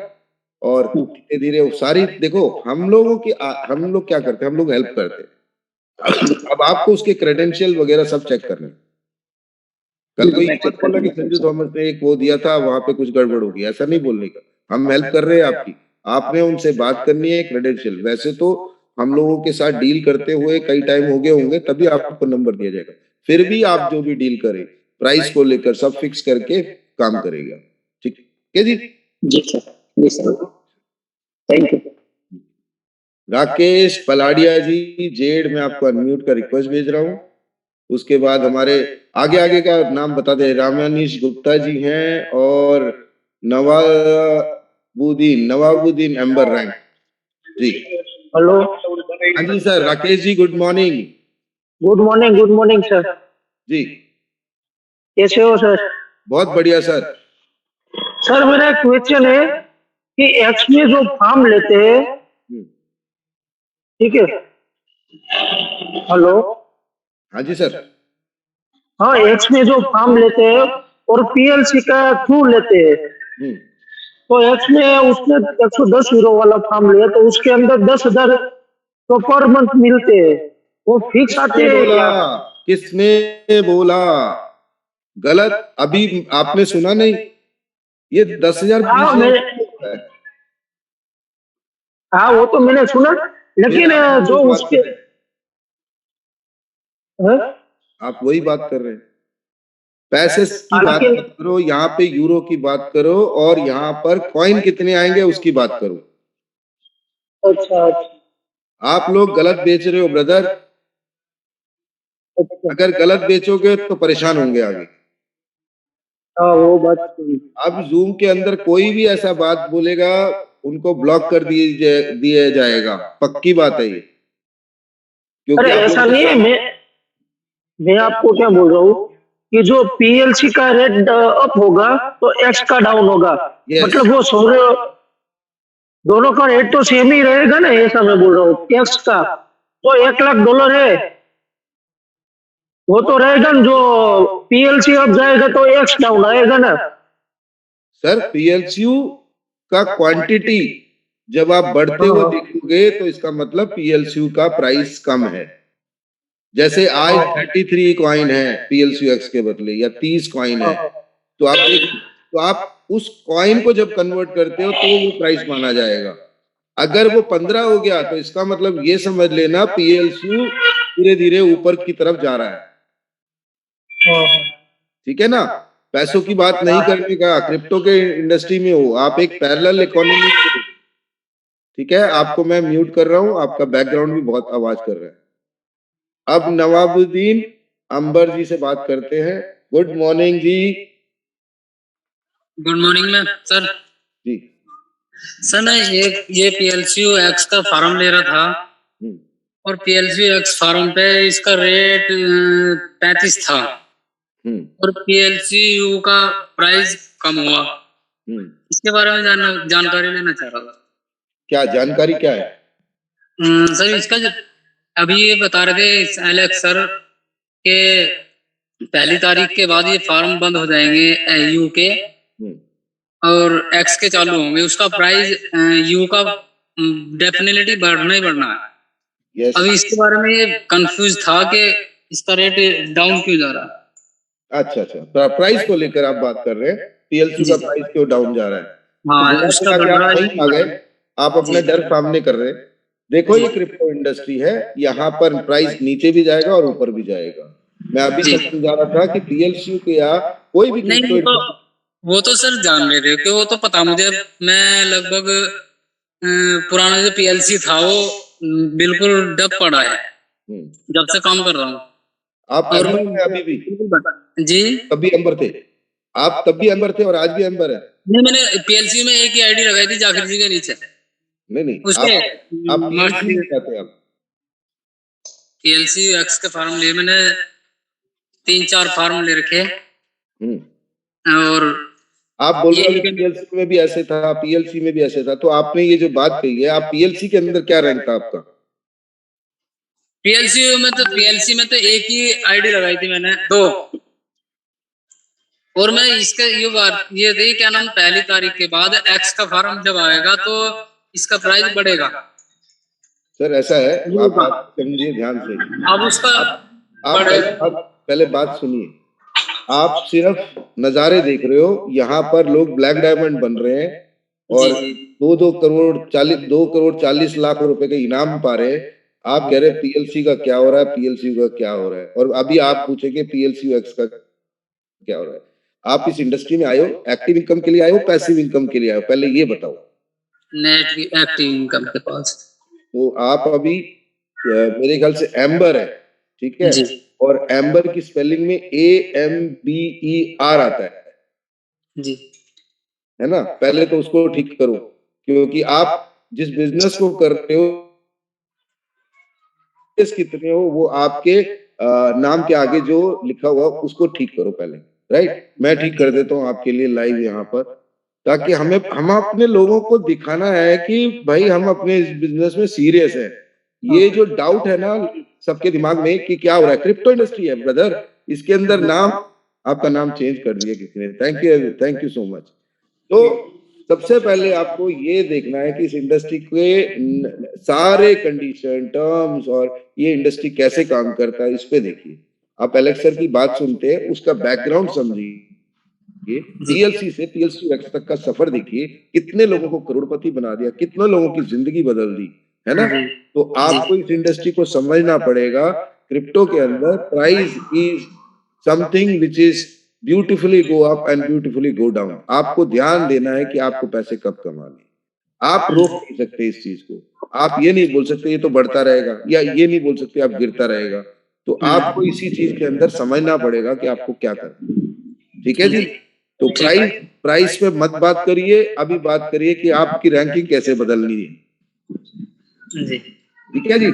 और धीरे धीरे सारी, देखो हम लोग क्या करते हैं, हम लोग हेल्प करते हैं। अब आपको उसके क्रेडेंशियल वगैरह सब चेक करने। कल कोई बोला कि संजू थॉमस ने एक वो दिया था, वहां पे कुछ गड़बड़ होगी, ऐसा नहीं बोलने का। हम हेल्प कर रहे हैं आपकी, आपने उनसे बात करनी है क्रेडेंशियल। वैसे तो हम लोगों के साथ डील करते हुए कई टाइम हो गए होंगे, तभी आपको नंबर दिया जाएगा। फिर भी आप जो भी डील करें प्राइस को लेकर सब फिक्स करके काम करेगा। ठीक है जी? जी सर, जी sir, thank you. Rakesh Paladiya ji Z, मैं आपको अनम्यूट का रिक्वेस्ट भेज रहा हूँ। उसके बाद हमारे आगे का नाम बता दे, रामानीश गुप्ता जी हैं और Nawabuddin amber rank ji. Hello. हाँ जी sir, Rakesh ji good morning. Good morning sir. जी कैसे हो सर? बहुत बढ़िया सर। सर मेरा एक क्वेश्चन है कि एक्स में जो फार्म लेते हैं, ठीक है? हेलो। हाँ जी सर। हाँ, एक्स में जो फार्म लेते हैं और पीएलसी का थ्रू लेते हैं, तो एक्स में उसने 110 यूरो वाला फार्म लिया तो उसके अंदर 10,000 तो पर मंथ मिलते हैं, वो फिक्स आते हैं क्या? किसने बोला? गलत। अभी आपने सुना नहीं? ये 10,000 हाँ वो तो मैंने सुना, लेकिन जो उसके आप वही बात कर रहे हैं। पैसे की बात मत करो, यहाँ पे यूरो की बात करो और यहाँ पर कॉइन कितने आएंगे उसकी बात करो। अच्छा। आप लोग गलत बेच रहे हो ब्रदर। अगर गलत बेचोगे तो परेशान होंगे आगे। हाँ वो बात सही। अब जूम के अंदर कोई भी ऐसा बात बोलेगा उनको ब्लॉक कर दिया जाएगा, पक्की बात है ये। अरे ऐसा नहीं है, मैं आपको क्या बोल रहा हूँ कि जो पीएलसी का रेट अप होगा तो एक्स का डाउन होगा। मतलब वो दोनों का रेट तो सेम ही रहेगा ना, ऐसा मैं बोल रहा हूँ। एक्स का तो $1,00,000 है, वो तो रहेगा ना। जो पीएलसी अप जाएगा तो एक्स डाउन आएगा ना सर। पीएलसीयू का क्वांटिटी जब आप बढ़ते हुए देखोगे तो इसका मतलब पीएलसीयू का प्राइस कम है। जैसे आज 33 कॉइन है पीएलसीयू एक्स के बदले या 30 कॉइन है, तो आप उस कॉइन को जब कन्वर्ट करते हो तो वो प्राइस माना जाएगा। अगर वो 15 हो गया तो इसका मतलब ये समझ लेना पीएलसीयू धीरे धीरे ऊपर की तरफ जा रहा है। ठीक है ना? पैसों की बात नहीं करने का, क्रिप्टो के इंडस्ट्री में हो आप, एक पैरेलल इकोनॉमी। ठीक है, आपको मैं म्यूट कर रहा हूं, आपका बैकग्राउंड भी बहुत आवाज कर रहा है। अब नवाबुद्दीन अंबर जी से बात करते हैं। गुड मॉर्निंग जी। Good morning ma'am sir. जी सर मैं ये पीएलसीयू एक्स का फार्म ले रहा था और पीएलसीयू एक्स फार्म पे इसका रेट 35 था और पीएलसीयू का प्राइस कम हुआ। इसके बारे में जानकारी लेना चाह रहा था। क्या जानकारी क्या है? सर इसका अभी ये बता रहे थे एलेक्स सर के 1 तारीख के बाद ये फार्म बंद हो जाएंगे यू के और एक्स के चालू होंगे। उसका प्राइस यू का डेफिनेटली बढ़ना ही बढ़ना है। अभी इसके बारे में ये कंफ्यूज था कि इसका रेट डाउन क्यों जा रहा है। अच्छा, प्राइस को लेकर आप बात कर रहे हैं, पीएलसी का प्राइस क्यों डाउन जा रहा है? हाँ, उसका आप अपने डर सामने कर रहे हैं। देखो ये क्रिप्टो इंडस्ट्री है, यहाँ पर प्राइस नीचे भी जाएगा और ऊपर भी जाएगा। मैं अभी तक समझा रहा था कि पीएलसी के या कोई भी क्रिप्टो, वो तो सर जान रहे थे कि वो तो पता मुझे। मैं लगभग पुराना जो पीएलसी था वो बिल्कुल डब पड़ा है जब से काम कर रहा हूँ। आप अभी भी जी तब भी अंबर थे आप, तब भी अंबर थे और आज भी अंबर है। नहीं, मैंने पीएलसी में एक ही आईडी लगाई थी जाकिर जी के नीचे। नहीं उसके आप पीएलसी एक्स के फार्म लिए मैंने 3-4 फार्म ले रखे और आप बोल रहे हो पीएलसी में भी ऐसे था, पीएलसी में भी ऐसे था, तो आपने ये जो बात कही है, आप पीएलसी के अंदर क्या रैंक था आपका? पीएलसी में तो एक ही आईडी लगाई थी मैंने, 2। और मैं इसका ये थी क्या नाम, 1 तारीख के बाद एक्स का फार्म जब आएगा तो इसका प्राइस बढ़ेगा। सर ऐसा है, आप बात समझिए ध्यान से। अब उसका आप पहले बात सुनिए। आप सिर्फ नजारे देख रहे हो, यहाँ पर लोग ब्लैक डायमंड बन रहे हैं और 2 करोड़ 40 लाख रुपए के इनाम पा रहे हैं। आप कह रहे पीएलसी का क्या हो रहा है, पीएलसी का क्या हो रहा है, और अभी आप पूछेंगे पीएलसी एक्स का क्या हो रहा है। आप इस इंडस्ट्री में आए हो एक्टिव इनकम के लिए, आए हो पैसिव इनकम के लिए आए हो? पहले ये बताओ। नेट एक्टिव इनकम के पास तो आप अभी मेरे ख्याल से एम्बर है, ठीक है, जी और एम्बर की स्पेलिंग में AMBER आता जी है ना। पहले तो उसको ठीक करो, क्योंकि आप जिस बिजनेस को कर रहे हो कितने हो वो आपके नाम के आगे जो लिखा हुआ उसको ठीक करो पहले, राइट। मैं ठीक कर देता हूँ आपके लिए लाइव यहाँ पर, ताकि हम अपने लोगों को दिखाना है कि भाई हम अपने इस बिजनेस में सीरियस है। ये जो डाउट है ना सबके दिमाग में कि क्या हो रहा है, क्रिप्टो इंडस्ट्री है ब्रदर, इसके अंदर नाम, आपका नाम चेंज कर दिया किसी ने, थैंक यू सो मच। तो सबसे पहले आपको ये देखना है कि इस इंडस्ट्री के सारे कंडीशन, टर्म्स और ये इंडस्ट्री कैसे काम करता है, इस पे देखिए। आप एलेक्स सर की बात सुनते हैं, उसका बैकग्राउंड समझिए, पीएलसी से पीएलसी एक्स तक का सफर देखिए, कितने लोगों को करोड़पति बना दिया, कितने लोगों की जिंदगी बदल दी, है ना। तो आपको इस इंडस्ट्री को समझना पड़ेगा। क्रिप्टो के अंदर price is something which is beautifully go up and beautifully go down. आपको ध्यान देना है कि आपको पैसे कब कमाने, आप रोक नहीं सकते इस चीज को। आप ये नहीं बोल सकते ये तो बढ़ता रहेगा, या ये नहीं बोल सकते आप गिरता रहेगा। तो आपको इसी चीज के अंदर समझना पड़ेगा कि आपको क्या करना है, ठीक है जी। तो प्राइस पे मत बात करिए, अभी बात करिए कि आपकी रैंकिंग कैसे बदलनी है जी ठीक है जी।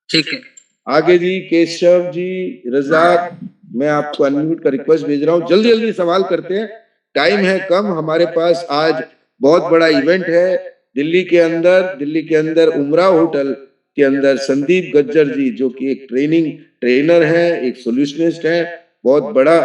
ठीक है। आगे जी केशव जी, रजाक, मैं आपको अनम्यूट का रिक्वेस्ट भेज रहा हूँ, जल्दी जल्दी सवाल करते हैं, टाइम है कम हमारे पास। आज बहुत बड़ा इवेंट है दिल्ली के अंदर उमरा होटल के अंदर संदीप गज्जर जी, जो कि एक ट्रेनर है, एक सोल्यूशनिस्ट है, बहुत बड़ा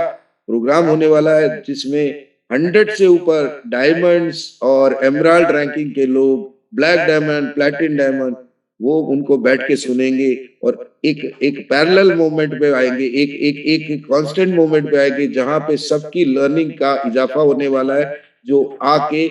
प्रोग्राम होने वाला है जिसमें 100 से ऊपर डायमंड्स और एमराल्ड रैंकिंग के लोग, ब्लैक डायमंड, प्लैटिनम डायमंड, वो उनको बैठ के सुनेंगे और एक पैरेलल मोमेंट पे आएंगे, एक कांस्टेंट मोमेंट पे आएंगे जहां पे सबकी लर्निंग का इजाफा होने वाला है, जो आके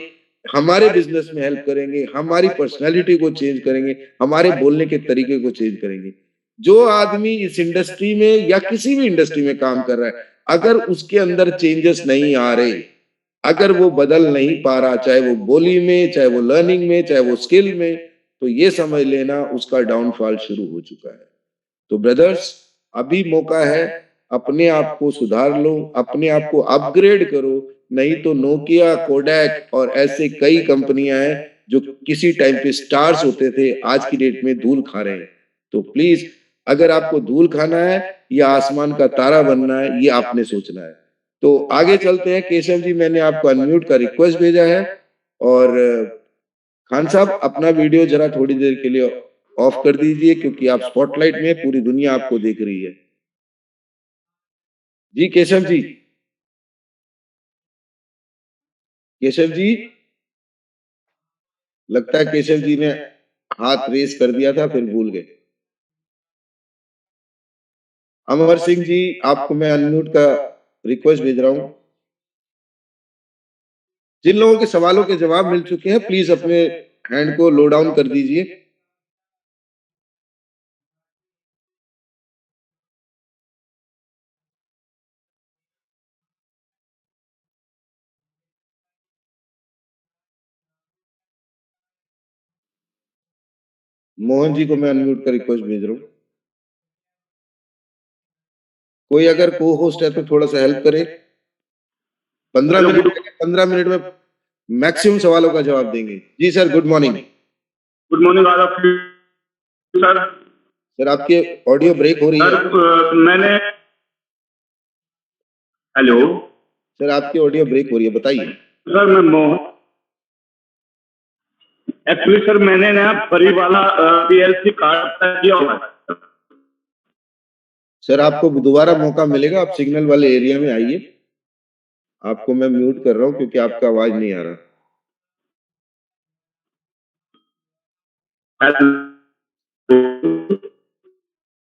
हमारे बिजनेस में हेल्प करेंगे, हमारी पर्सनालिटी को चेंज करेंगे, हमारे बोलने के तरीके को चेंज करेंगे। जो आदमी इस इंडस्ट्री में या किसी भी इंडस्ट्री में काम कर रहा है, अगर उसके अंदर चेंजेस नहीं आ रहे, अगर वो बदल नहीं पा रहा, चाहे वो बोली में, चाहे वो लर्निंग में, चाहे वो स्किल में, तो ये समझ लेना उसका डाउनफॉल शुरू हो चुका है। तो ब्रदर्स, अभी मौका है, अपने आप को सुधार लो, अपने आप को अपग्रेड करो, नहीं तो नोकिया, कोडैक और ऐसे कई कंपनियां हैं जो किसी टाइम पे स्टार्स होते थे, आज की डेट में धूल खा रहे हैं। तो प्लीज, अगर आपको धूल खाना है या आसमान का तारा बनना है, ये आपने सोचना है। तो आगे चलते हैं। केशव जी, मैंने आपको अनम्यूट का रिक्वेस्ट भेजा है, और खान साहब अपना वीडियो जरा थोड़ी देर के लिए ऑफ कर दीजिए, क्योंकि आप स्पॉटलाइट में, पूरी दुनिया आपको देख रही है। जी केशव जी, लगता है केशव जी ने हाथ रेस कर दिया था, फिर भूल गए। अमर सिंह जी, आपको मैं अनम्यूट का रिक्वेस्ट भेज रहा हूं। जिन लोगों के सवालों के जवाब मिल चुके हैं, प्लीज अपने हैंड को लो डाउन कर दीजिए। मोहन जी को मैं अनम्यूट का रिक्वेस्ट भेज रहा हूं। कोई अगर को होस्ट है तो थोड़ा सा हेल्प करे। 15 मिनट में मैक्सिमम सवालों का जवाब देंगे। जी sir, good morning. Good morning all of you sir. Sir, आपकी ऑडियो ब्रेक हो रही है। मैंने हेलो सर, आपकी ऑडियो ब्रेक हो रही है, बताइए। सर, मैं मोहन, एक्चुअली सर मैंने ना फरी वाला पीएलसी कार्ड किया हुआ है। सर, आपको दोबारा मौका मिलेगा, आप सिग्नल वाले एरिया में आइए। आपको मैं म्यूट कर रहा हूं क्योंकि आपका आवाज नहीं आ रहा।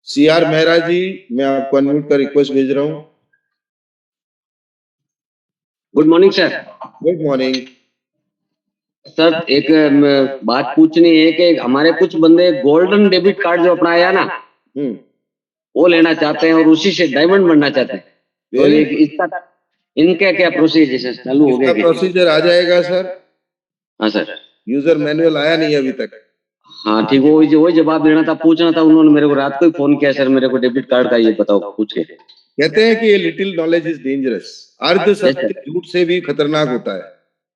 सीआर मेहरा जी, मैं आपको अनम्यूट का रिक्वेस्ट भेज रहा हूं। Good morning sir. Good morning sir, एक बात पूछनी है कि हमारे कुछ बंदे गोल्डन डेबिट कार्ड जो अपनाया ना, वो लेना चाहते हैं और उसी से डायमंड बनना चाहते हैं, तो इसका इनका क्या प्रोसीजर चालू हो गया? प्रोसीजर आ जाएगा सर। हाँ सर। यूजर मैनुअल आया नहीं अभी तक। हाँ ठीक, वो जवाब देना था, पूछना था। उन्होंने मेरे को रात को ही फोन किया, सर मेरे को डेबिट कार्ड का ये बताओ पूछ के। कहते हैं कि ये लिटिल नॉलेज इज डेंजरस, अर्ध सत्य झूठ से भी खतरनाक होता है।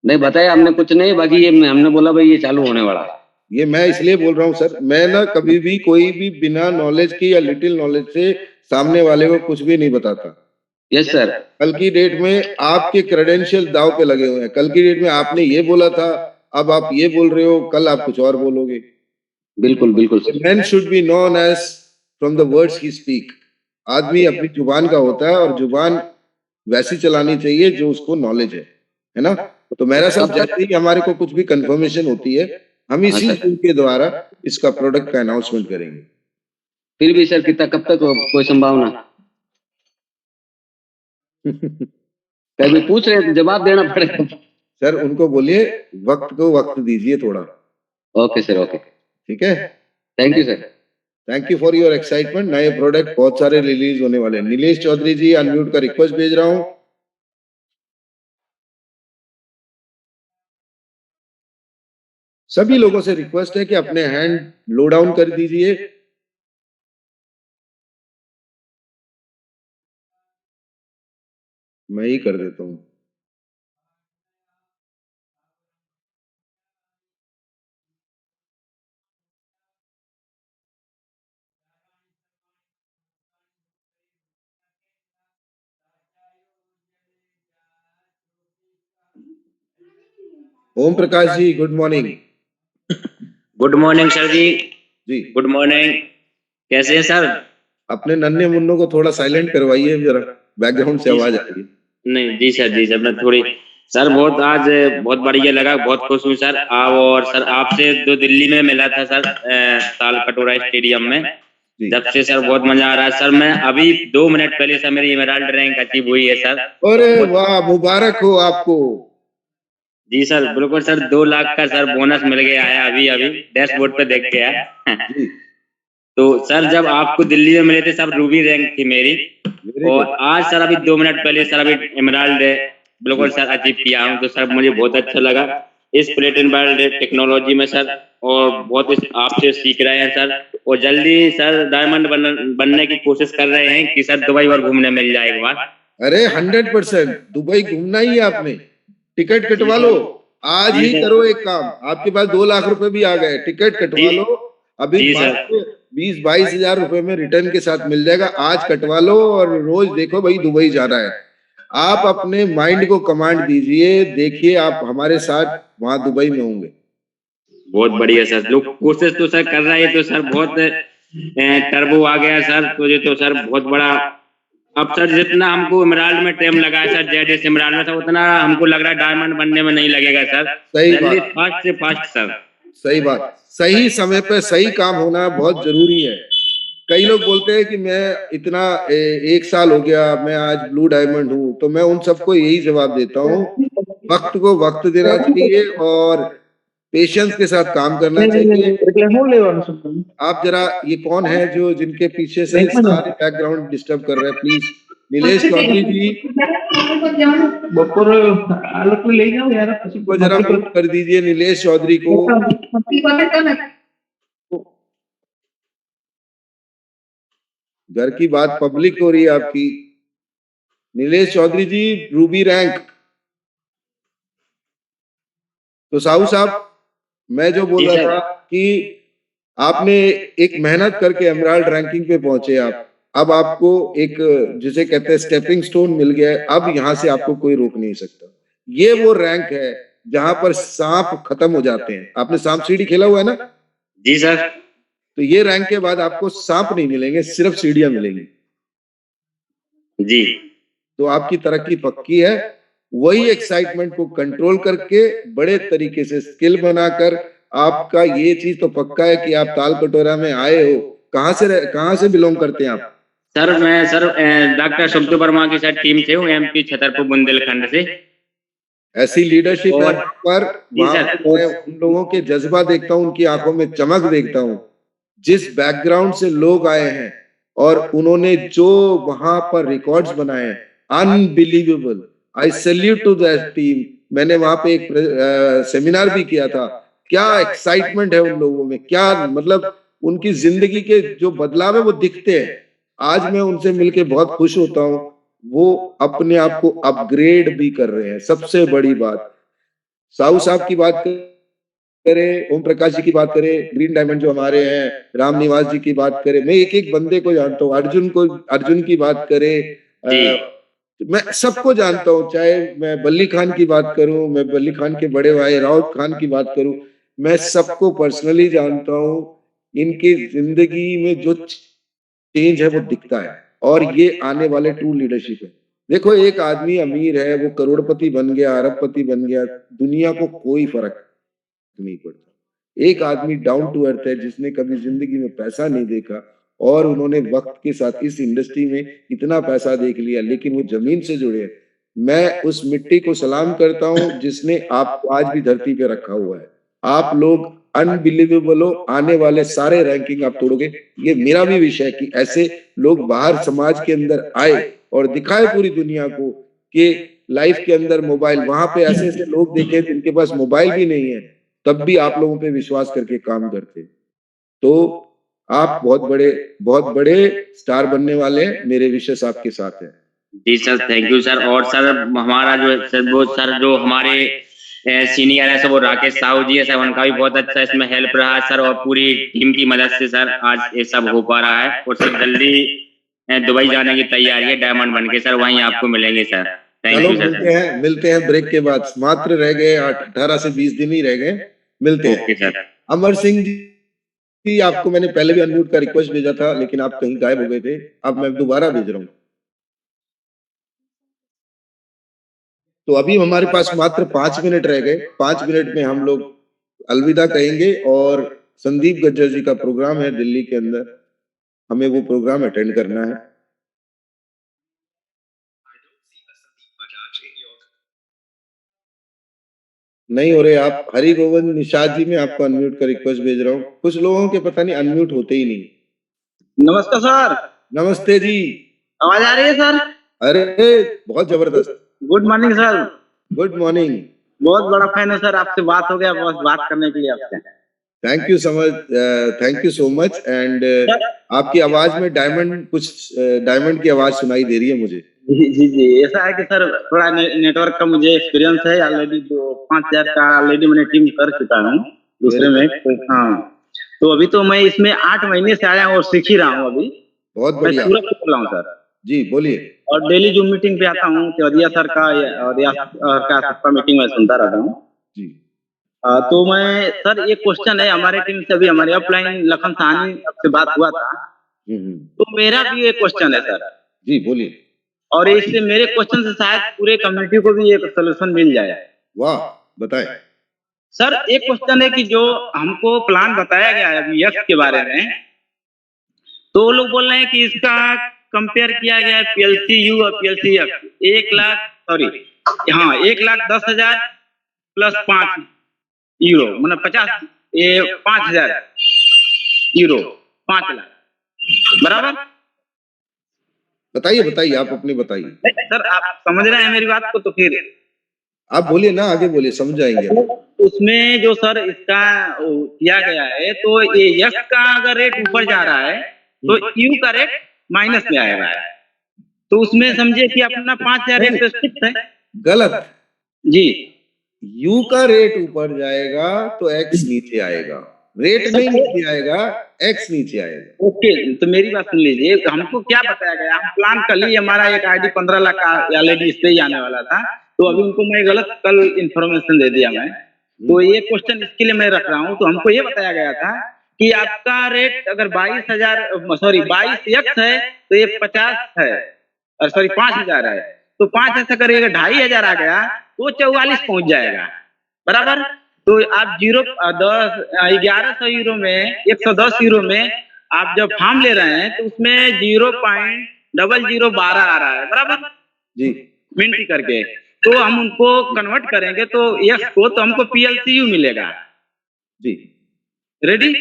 नहीं बताया हमने कुछ नहीं, बाकी ये हमने बोला भाई ये चालू होने वाला है। ये मैं इसलिए बोल रहा हूँ सर, मैं ना कभी भी कोई भी बिना नॉलेज की या लिटिल नॉलेज से सामने वाले को कुछ भी नहीं बताता। Yes sir. कल की डेट में आपके क्रेडेंशियल दाव पे लगे हुए हैं। कल की डेट में आपने ये बोला था, अब आप ये बोल रहे हो, कल आप कुछ और बोलोगे। बिल्कुल बिल्कुल sir. Man should be known as from the words he speak. आदमी अपनी जुबान का होता है और जुबान वैसी चलानी चाहिए जो उसको नॉलेज है ना। तो मेरा सब जैसे ही हमारे को कुछ भी कंफर्मेशन होती है, हम इसी शो के द्वारा इसका प्रोडक्ट का अनाउंसमेंट करेंगे। फिर भी सर कितना, कब तक कोई संभावना? कभी पूछ रहे हैं तो जवाब देना पड़ेगा। सर उनको बोलिए वक्त को वक्त दीजिए थोड़ा। ओके सर, ओके ठीक है। Thank you sir. Thank you for your excitement. नए प्रोडक्ट बहुत सारे रिलीज होने वाले हैं। नीलेश चौधरी जी अनम्यूट का रिक्वेस्ट भेज रहा हूं। सभी लोगों से रिक्वेस्ट है कि अपने हैंड लो डाउन कर दीजिए। मैं ही कर देता हूं। Om Prakash ji good morning. Good morning sir ji. जी गुड मॉर्निंग। कैसे हैं सर? अपने नन्हे मुन्नों को थोड़ा साइलेंट करवाइए जरा, बैकग्राउंड से आवाज आ रही है। नहीं जी सर, जी सर मैं थोड़ी सर बहुत आज बहुत बढ़िया लगा, बहुत खुश हूँ सर। और सर आपसे जो दिल्ली में मिला था सर ताल कटोरा स्टेडियम में, जब से सर बहुत मजा आ रहा है सर। मैं अभी 2 मिनट पहले सर मेरी एमराल्ड रैंक अचीव हुई है सर। अरे वाह, मुबारक हो आपको। जी सर बिल्कुल सर, 2 लाख का सर बोनस मिल गया है अभी अभी डैशबोर्ड पे देख के आया। तो सर जब आपको दिल्ली में मिले थे सर रूबी रैंक थी मेरी, और आज सर अभी 2 मिनट पहले सर अभी एमराल्ड बिल्कुल सर अचीव किया हूँ। तो सर मुझे बहुत अच्छा लगा इस प्लेटिनम वर्ल्ड टेक्नोलॉजी में सर, और बहुत आपसे सीख रहे हैं सर। और जल्दी सर डायमंड बनने की कोशिश कर रहे हैं कि सर दुबई और घूमने मिल जाए एक बार। अरे 100% दुबई घूमना ही है आपने। टिकट कटवा लो आज ही, करो एक काम, आपके पास 2 लाख रुपए भी आ गए, टिकट कटवा लो अभी। 20-22 हजार रुपए में रिटर्न के साथ मिल जाएगा। आज कटवा लो और रोज देखो भाई दुबई जा रहा है। आप अपने माइंड को कमांड दीजिए, देखिए आप हमारे साथ वहां दुबई में होंगे। बहुत बढ़िया सर, लोग कोशिश तो सर कर रहे हैं, तो सर बहुत टर्बो आ गया सर, तो ये तो सर बहुत बड़ा। अब सर जितना हमको एमराल्ड में टाइम लगा है सर, जेडएस एमराल्ड में सर, उतना हमको लग रहा है डायमंड बनने में नहीं लगेगा सर। सही बात, फास्ट से फास्ट सर। सही बात, सही समय पे सही काम होना बहुत जरूरी है। कई लोग बोलते हैं कि मैं इतना 1 साल हो गया, मैं आज ब्लू डायमंड हूँ, तो मैं उन सबको यही जवाब देता हूँ, वक्त को वक्त देना चाहिए और पेशेंस के साथ काम करना चाहिए। आप जरा, ये कौन है जो जिनके पीछे से सारे बैकग्राउंड डिस्टर्ब कर रहे हैं? प्लीज नीलेश चौधरी जी को जरा म्यूट कर दीजिए। नीलेश चौधरी को घर की बात पब्लिक हो रही है आपकी। नीलेश चौधरी जी रूबी रैंक। तो साहू साहब, मैं जो बोल रहा था कि आपने एक मेहनत करके एमराल्ड रैंकिंग पे पहुंचे आप, अब आपको एक जिसे कहते हैं स्टेपिंग स्टोन मिल गया है। अब यहाँ से आपको कोई रोक नहीं सकता। ये वो रैंक है जहां पर सांप खत्म हो जाते हैं। आपने सांप सीढ़ी खेला हुआ है ना? जी सर। तो ये रैंक के बाद आपको सांप नहीं मिलेंगे, सिर्फ सीढ़ियां मिलेंगी जी। तो आपकी तरक्की पक्की है। वही एक्साइटमेंट को कंट्रोल करके बड़े तरीके से स्किल बनाकर, आपका ये चीज तो पक्का है कि आप ताल कटोरा में आए हो। कहाँ से बिलोंग करते हैं आप? सर मैं सर डॉक्टर शब्द वर्मा की सर टीम से हूँ, एमपी छतरपुर बुंदेलखंड से। ऐसी लीडरशिप है पर वहां मैं उन लोगों के जज्बा देखता हूँ, उनकी आंखों में चमक देखता हूँ। जिस बैकग्राउंड से लोग आए हैं और उन्होंने जो वहां पर रिकॉर्ड्स बनाए हैं, unbelievable. I salute to that team. मैंने वहां पे एक सेमिनार भी किया था क्या एक्साइटमेंट है उन लोगों में, क्या मतलब उनकी जिंदगी के जो बदलाव है वो दिखते हैं। आज मैं उनसे मिलके बहुत खुश होता हूँ, वो अपने आप को अपग्रेड भी कर रहे हैं। सबसे बड़ी बात, साहू साहब की बात करें, ओम प्रकाश जी की बात करें, ग्रीन डायमंड जो हमारे हैं, राम निवास जी की बात करें, मैं एक एक बंदे को जानता हूँ, अर्जुन की बात करें, मैं सबको जानता हूँ। चाहे मैं बल्ली खान की बात करूं, मैं बल्ली खान के बड़े भाई राउत खान की बात करूं, मैं सबको पर्सनली जानता हूँ। इनकी जिंदगी में जो चेंज है वो दिखता है, और ये आने वाले ट्रू लीडरशिप है। देखो, एक आदमी अमीर है, वो करोड़पति बन गया, अरबपति बन गया, दुनिया को कोई फर्क नहीं पड़ता। एक आदमी डाउन टू अर्थ है, जिसने कभी जिंदगी में पैसा नहीं देखा, और उन्होंने वक्त के साथ इस इंडस्ट्री में इतना पैसा देख लिया, लेकिन वो जमीन से जुड़े हैं। मैं उस मिट्टी को सलाम करता हूं जिसने आपको आज भी धरती पे रखा हुआ है। आप लोग अनबिलीवेबल हो, आने वाले सारे रैंकिंग आप तोड़ोगे। ये मेरा भी विषय है कि ऐसे लोग बाहर समाज के अंदर आए और दिखाए पूरी दुनिया को कि लाइफ के अंदर मोबाइल, वहां पे ऐसे ऐसे लोग देखे जिनके पास मोबाइल भी नहीं है, तब भी आप लोगों पे विश्वास करके काम करते। तो आप बहुत बड़े स्टार बनने वाले हैं, मेरे विशेष आपके साथ है। जी सर, थैंक यू सर। और सर हमारा जो सर वो सर जो हमारे सीनियर है सर, वो राकेश साहू जी है सर, उनका भी बहुत अच्छा इसमें हेल्प रहा है सर, और पूरी टीम की मदद से सर आज ये सब हो पा रहा है। और सर जल्दी दुबई जाने की तैयारी है डायमंड बन के सर, वहीं आपको मिलेंगे सर। Thank you sir. मिलते हैं ब्रेक के बाद, मात्र रह गए 18 से 20 दिन ही रह गए, मिलते हैं सर। अमर सिंह जी, आपको मैंने पहले भी अनम्यूट का रिक्वेस्ट भेजा था, लेकिन आप कहीं गायब हो गए थे, अब मैं दोबारा भेज रहा हूँ। तो अभी हमारे पास मात्र 5 मिनट रह गए। 5 मिनट में हम लोग अलविदा कहेंगे, और संदीप गज्जर जी का प्रोग्राम है दिल्ली के अंदर, हमें वो प्रोग्राम अटेंड करना है। नहीं हो रहे आप। हरि गोविंद निषाद जी, मैं आपको अनम्यूट का रिक्वेस्ट भेज रहा हूँ। कुछ लोगों के पता नहीं अनम्यूट होते ही नहीं। नमस्कार सर। नमस्ते जी, आवाज आ रही है सर? अरे बहुत जबरदस्त। Good morning sir. Good morning. बहुत बड़ा फैन है सर, आपसे बात हो गया, बस बात करने के लिए आपसे। Thank you so much. And आपकी आवाज में डायमंड की आवाज सुनाई दे रही है मुझे। जी, ऐसा है कि सर थोड़ा नेटवर्क का मुझे एक्सपीरियंस है ऑलरेडी, 5,000 का ऑलरेडी मैंने टीम कर चुका हूँ दूसरे में। हाँ, तो अभी तो मैं इसमें 8 महीने से आया हूँ और सीख ही रहा हूँ अभी। बहुत बढ़िया। मैं बोल रहा हूँ सर। जी बोलिए। और डेली जूम मीटिंग पे आता हूँ, तेवदिया सर का और सबका मीटिंग में सुनता रहता हूँ जी। तो मैं सर, एक क्वेश्चन है हमारे टीम से, अभी हमारे अपलाइन लखन साहनी से बात हुआ था, तो मेरा भी एक क्वेश्चन है सर। जी बोलिए। और इससे मेरे क्वेश्चन से शायद पूरे कम्युनिटी को भी एक सोल्यूशन मिल जाए। वाह, बताएं सर। एक क्वेश्चन है कि जो हमको प्लान बताया गया है अभी यक्स के बारे में, तो लोग बोल रहे हैं कि इसका कंपेयर किया गया है PLC यू और PLC यक्स। 1,10,000 प्लस 5 यूरो, मतलब 5,000 यूरो, 5 लाख बराबर। बताइए, आप अपनी बताइए। सर आप समझ रहे हैं मेरी बात को? तो फिर आप बोलिए ना, आगे बोलिए, समझ जाएंगे। उसमें जो सर इसका किया गया है, तो ये यक्स का अगर रेट ऊपर जा रहा है तो यू का रेट माइनस में आएगा, तो उसमें समझिए कि अपना 5,000 रेट फिक्स है। गलत जी। यू का रेट ऊपर जाएगा तो एक्स नीचे आएगा, रेट नहीं नीचे आएगा, एक्स नीचे आएगा। ओके, तो मेरी बात सुन लीजिए, हमको क्या बताया गया, हम प्लान कल ही, हमारा एक आईडी 15 लाख का ऑलरेडी इस पे ही आने वाला था, तो अभी उनको मैं गलत कल इंफॉर्मेशन दे दिया मैं। तो ये क्वेश्चन इसके लिए मैं रख रहा हूँ। तो हमको ये बताया गया था कि आपका रेट अगर 22 यक्स है तो ये 50 है, और 5,000 है, तो 5 ऐसा करिएगा 2,500 आ गया तो 44 पहुंच जाएगा बराबर। तो आप 1100 यूरो में, 110 यूरो में आप जब फॉर्म ले रहे हैं तो उसमें 0.0012 आ रहा है बराबर जी, मिनट करके। तो हम उनको कन्वर्ट करेंगे तो यक्स को, तो हमको PLCU मिलेगा जी। रेडी?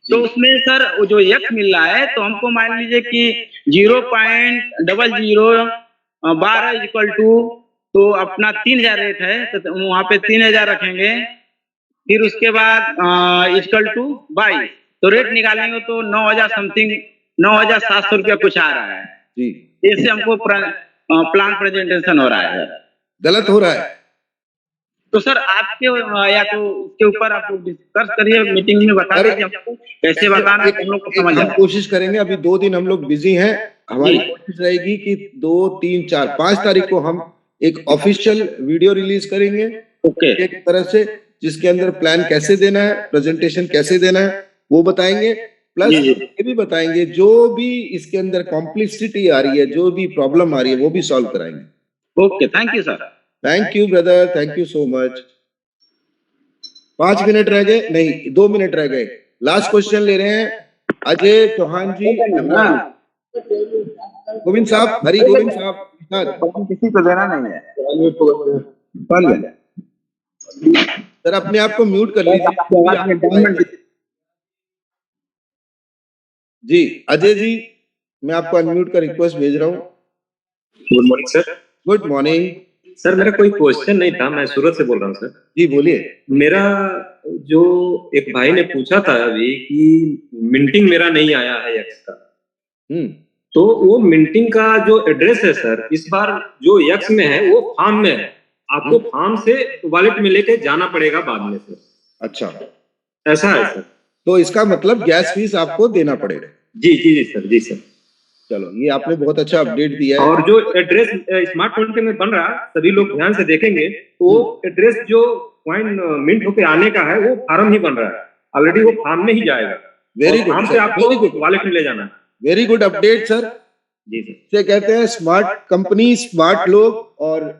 तो उसमें सर जो यक्स मिल रहा है, तो हमको मान लीजिए कि 0.0012 इक्वल टू, तो अपना 3,000 रेट है, तो वहां पे 3,000 रखेंगे, फिर उसके बाद इक्वल टू 22, तो रेट निकालेंगे तो 9,000 समथिंग, 9,700 रुपया कुछ आ रहा है जी। ऐसे हमको प्लान प्रेजेंटेशन हो रहा है। गलत हो रहा है तो सर आपके या तो उसके ऊपर आप डिस्कस करिए, मीटिंग में बता दीजिए हमको कैसे बताना है, हम लोग को समझ हम कोशिश करेंगे। अभी 2 दिन हम लोग बिजी हैं, हमारी कोशिश रहेगी कि 2, 3, 4, 5 तारीख को हम एक ऑफिशियल वीडियो रिलीज करेंगे एक तरह से, जिसके अंदर प्लान कैसे देना है, प्रेजेंटेशन कैसे देना है वो बताएंगे, प्लस ये भी बताएंगे जो भी इसके अंदर कॉम्प्लेक्सिटी आ रही है, जो भी प्रॉब्लम आ रही है वो भी सॉल्व कराएंगे। Okay, thank you sir. Thank you brother, thank you so much. 5 minute रह गए, नहीं 2 मिनट रह गए। लास्ट क्वेश्चन ले रहे हैं अजय चौहान जी, गोविंद साहब, हरी गोविंद साहब। किसी को देना नहीं है सर, अपने आप को म्यूट कर लीजिए जी। अजय जी, मैं आपको अनम्यूट का रिक्वेस्ट भेज रहा हूँ। Good morning sir. Good morning sir, मेरा कोई क्वेश्चन नहीं था, मैं सूरत से बोल रहा हूँ सर। जी बोलिए। मेरा जो एक भाई ने पूछा था अभी कि मिंटिंग मेरा नहीं आया है यक्स का, तो वो मिंटिंग का जो एड्रेस है सर, इस बार जो यक्स में है वो फार्म में है, आपको फार्म से वॉलेट में लेके जाना पड़ेगा बाद में सर। अच्छा, ऐसा है सर। तो इसका मतलब गैस फीस आपको देना पड़ेगा। जी जी जी सर, जी सर। चलो, ये आपने बहुत अच्छा अपडेट दिया है। और जो एड्रेस स्मार्ट कॉन्ट्रैक्ट में बन रहा, सभी लोग ध्यान से देखेंगे तो वो एड्रेस जो कॉइन मिंट होके आने का है वो फार्म ही बन रहा है, ऑलरेडी वो फार्म में ही जाएगा। वेरी गुड, फार्म से आपको वॉलेट में ले जाना है। Very good update sir. जी सर। से कहते हैं स्मार्ट कंपनी, स्मार्ट लोग और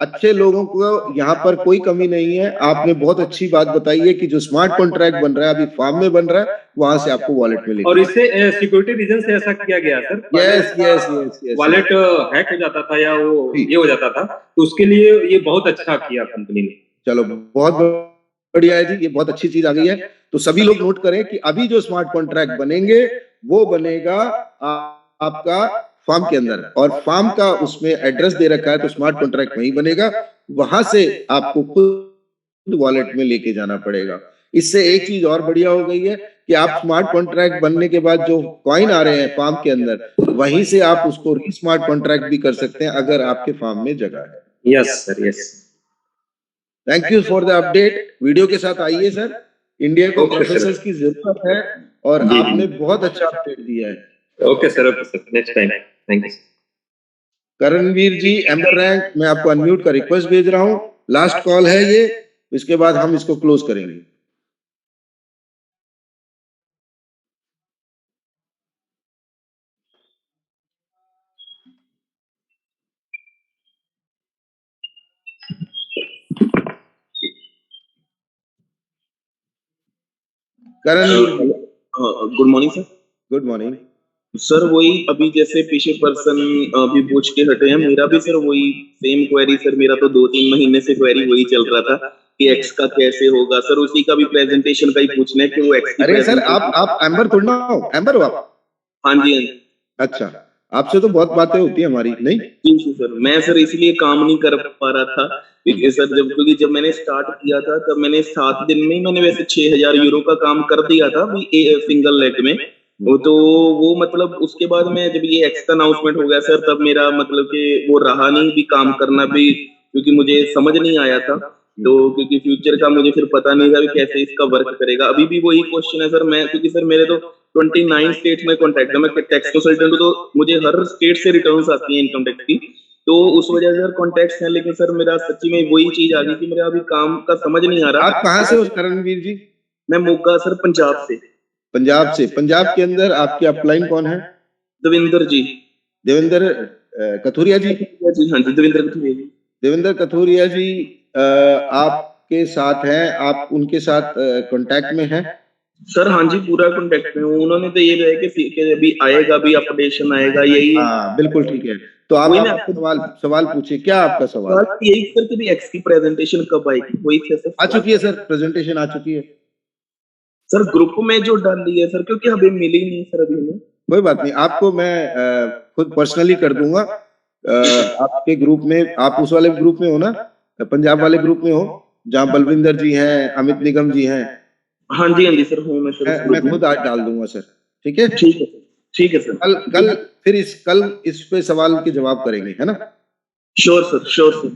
अच्छे लोगों को यहाँ पर कोई कमी नहीं है। आपने बहुत अच्छी बात बताई है कि जो स्मार्ट कॉन्ट्रैक्ट बन रहा है, अभी फार्म में बन रहा है, वहां से आपको वॉलेट में लेना। और इससे सिक्योरिटी रीजन से ऐसा किया गया sir. Yes yes yes yes. Wallet hack हो जाता था या वो ये हो जाता था, तो उसके लिए ये बहुत अच्छा किया कंपनी ने। चलो, बहुत बढ़िया है जी, ये बहुत अच्छी चीज आ गई है। तो सभी लोग नोट करें कि अभी जो स्मार्ट कॉन्ट्रैक्ट बनेंगे वो बनेगा आपका फार्म के अंदर, और फार्म का उसमें एड्रेस दे रखा है, तो स्मार्ट कॉन्ट्रैक्ट वहीं बनेगा, वहां से आपको खुद वॉलेट में लेके जाना पड़ेगा। इससे एक चीज और बढ़िया हो गई है कि आप स्मार्ट कॉन्ट्रैक्ट बनने के बाद जो कॉइन आ रहे हैं फार्म के अंदर, वहीं से आप उसको री स्मार्ट कॉन्ट्रैक्ट भी कर सकते हैं अगर आपके फार्म में जगह है। Yes sir, yes. Thank you for the update. Video के साथ आइए सर, इंडिया को प्रोफेसर्स की जरूरत है और आपने बहुत अच्छा अपडेट दिया है। Okay sir, okay sir, next time. Thank you. Karanveer ji, amber rank, मैं आपको अनम्यूट का रिक्वेस्ट भेज रहा हूँ। लास्ट कॉल है ये, इसके बाद हम इसको क्लोज करेंगे। Karanveer, good morning sir. Good morning sir. वही अभी जैसे पीछे पर्सन अभी पूछ के हटे हैं, मेरा भी सर वही सेम क्वेरी सर। मेरा तो 2-3 महीने से क्वेरी वही चल रहा था कि एक्स का कैसे होगा सर, उसी का भी प्रेजेंटेशन का ही पूछना है कि वो एक्स की। अरे सर, आप एम्बर थोड़ा ना हो, एम्बर हो आप? हाँ जी, हाँ जी। अच्छा, आपसे तो बहुत बातें होती है हमारी, नहीं? जी सर। मैं सर इसलिए काम नहीं कर पा रहा था क्योंकि सर क्योंकि जब मैंने स्टार्ट किया था तब मैंने 7 दिन में मैंने वैसे 6,000 यूरो का काम कर दिया था सिंगल लेग में। तो वो मतलब उसके बाद में जब ये एक्स का अनाउंसमेंट हो गया सर, तब मेरा मतलब कि वो रहा नहीं भी काम करना भी, क्योंकि मुझे समझ नहीं आया था। तो क्योंकि फ्यूचर का मुझे फिर पता नहीं था भी कैसे इसका वर्क करेगा। अभी भी वही क्वेश्चन है सर। मैं क्योंकि सर मेरे तो 29 स्टेट में कॉन्टैक्ट है, मैं टैक्स कंसल्टेंट हूं, तो मुझे हर स्टेट से रिटर्न्स आती हैं इनकम टैक्स की, तो उस वजह से सर कॉन्टैक्ट्स हैं। लेकिन सर मेरा सच्ची में वही चीज आ गई कि मेरा अभी काम का समझ नहीं आ रहा। आप कहाँ से हो करणवीर जी? मैं मोगा सर, पंजाब से। पंजाब से? पंजाब के अंदर आपके अपलाइन कौन है? देवेंद्र जी। देवेंद्र कथुरिया जी? जी हाँ जी, देवेंद्र कथुरिया जी। देवेंद्र कथुरिया जी आपके साथ हैं, आप उनके साथ कांटेक्ट में हैं? सर हाँ जी, पूरा कांटेक्ट में हूँ। उन्होंने तो ये कहा कि अभी आएगा, भी अपडेशन आएगा, यही। हाँ बिल्कुल ठीक है। तो आप सवाल पूछिए, क्या आपका सवाल? यही सर कि एक्स की प्रेजेंटेशन कब आएगी, वही सर। आ चुकी है सर, प्रेजेंटेशन आ चुकी है सर। ग्रुप में जो डाली है सर, क्योंकि अभी मिली नहीं सर अभी हमें। कोई बात नहीं, आपको मैं खुद पर्सनली कर दूंगा। आपके ग्रुप में, आप उस वाले ग्रुप में हो ना, पंजाब वाले ग्रुप में हो? जहाँ बलविंदर जी हैं, अमित निगम जी हैं। हाँ जी सर, हूँ मैं सर। मैं खुद आज डाल दूंगा सर, ठीक है? ठीक है सर। कल फिर इस पे सवाल के जवाब करेंगे, है ना? Sure sir.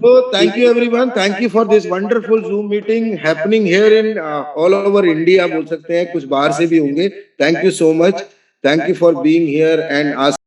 So thank you everyone, thank you for this wonderful Zoom meeting happening here in all over India बोल सकते हैं, कुछ बाहर से भी होंगे. Thank you so much, thank you for being here and ask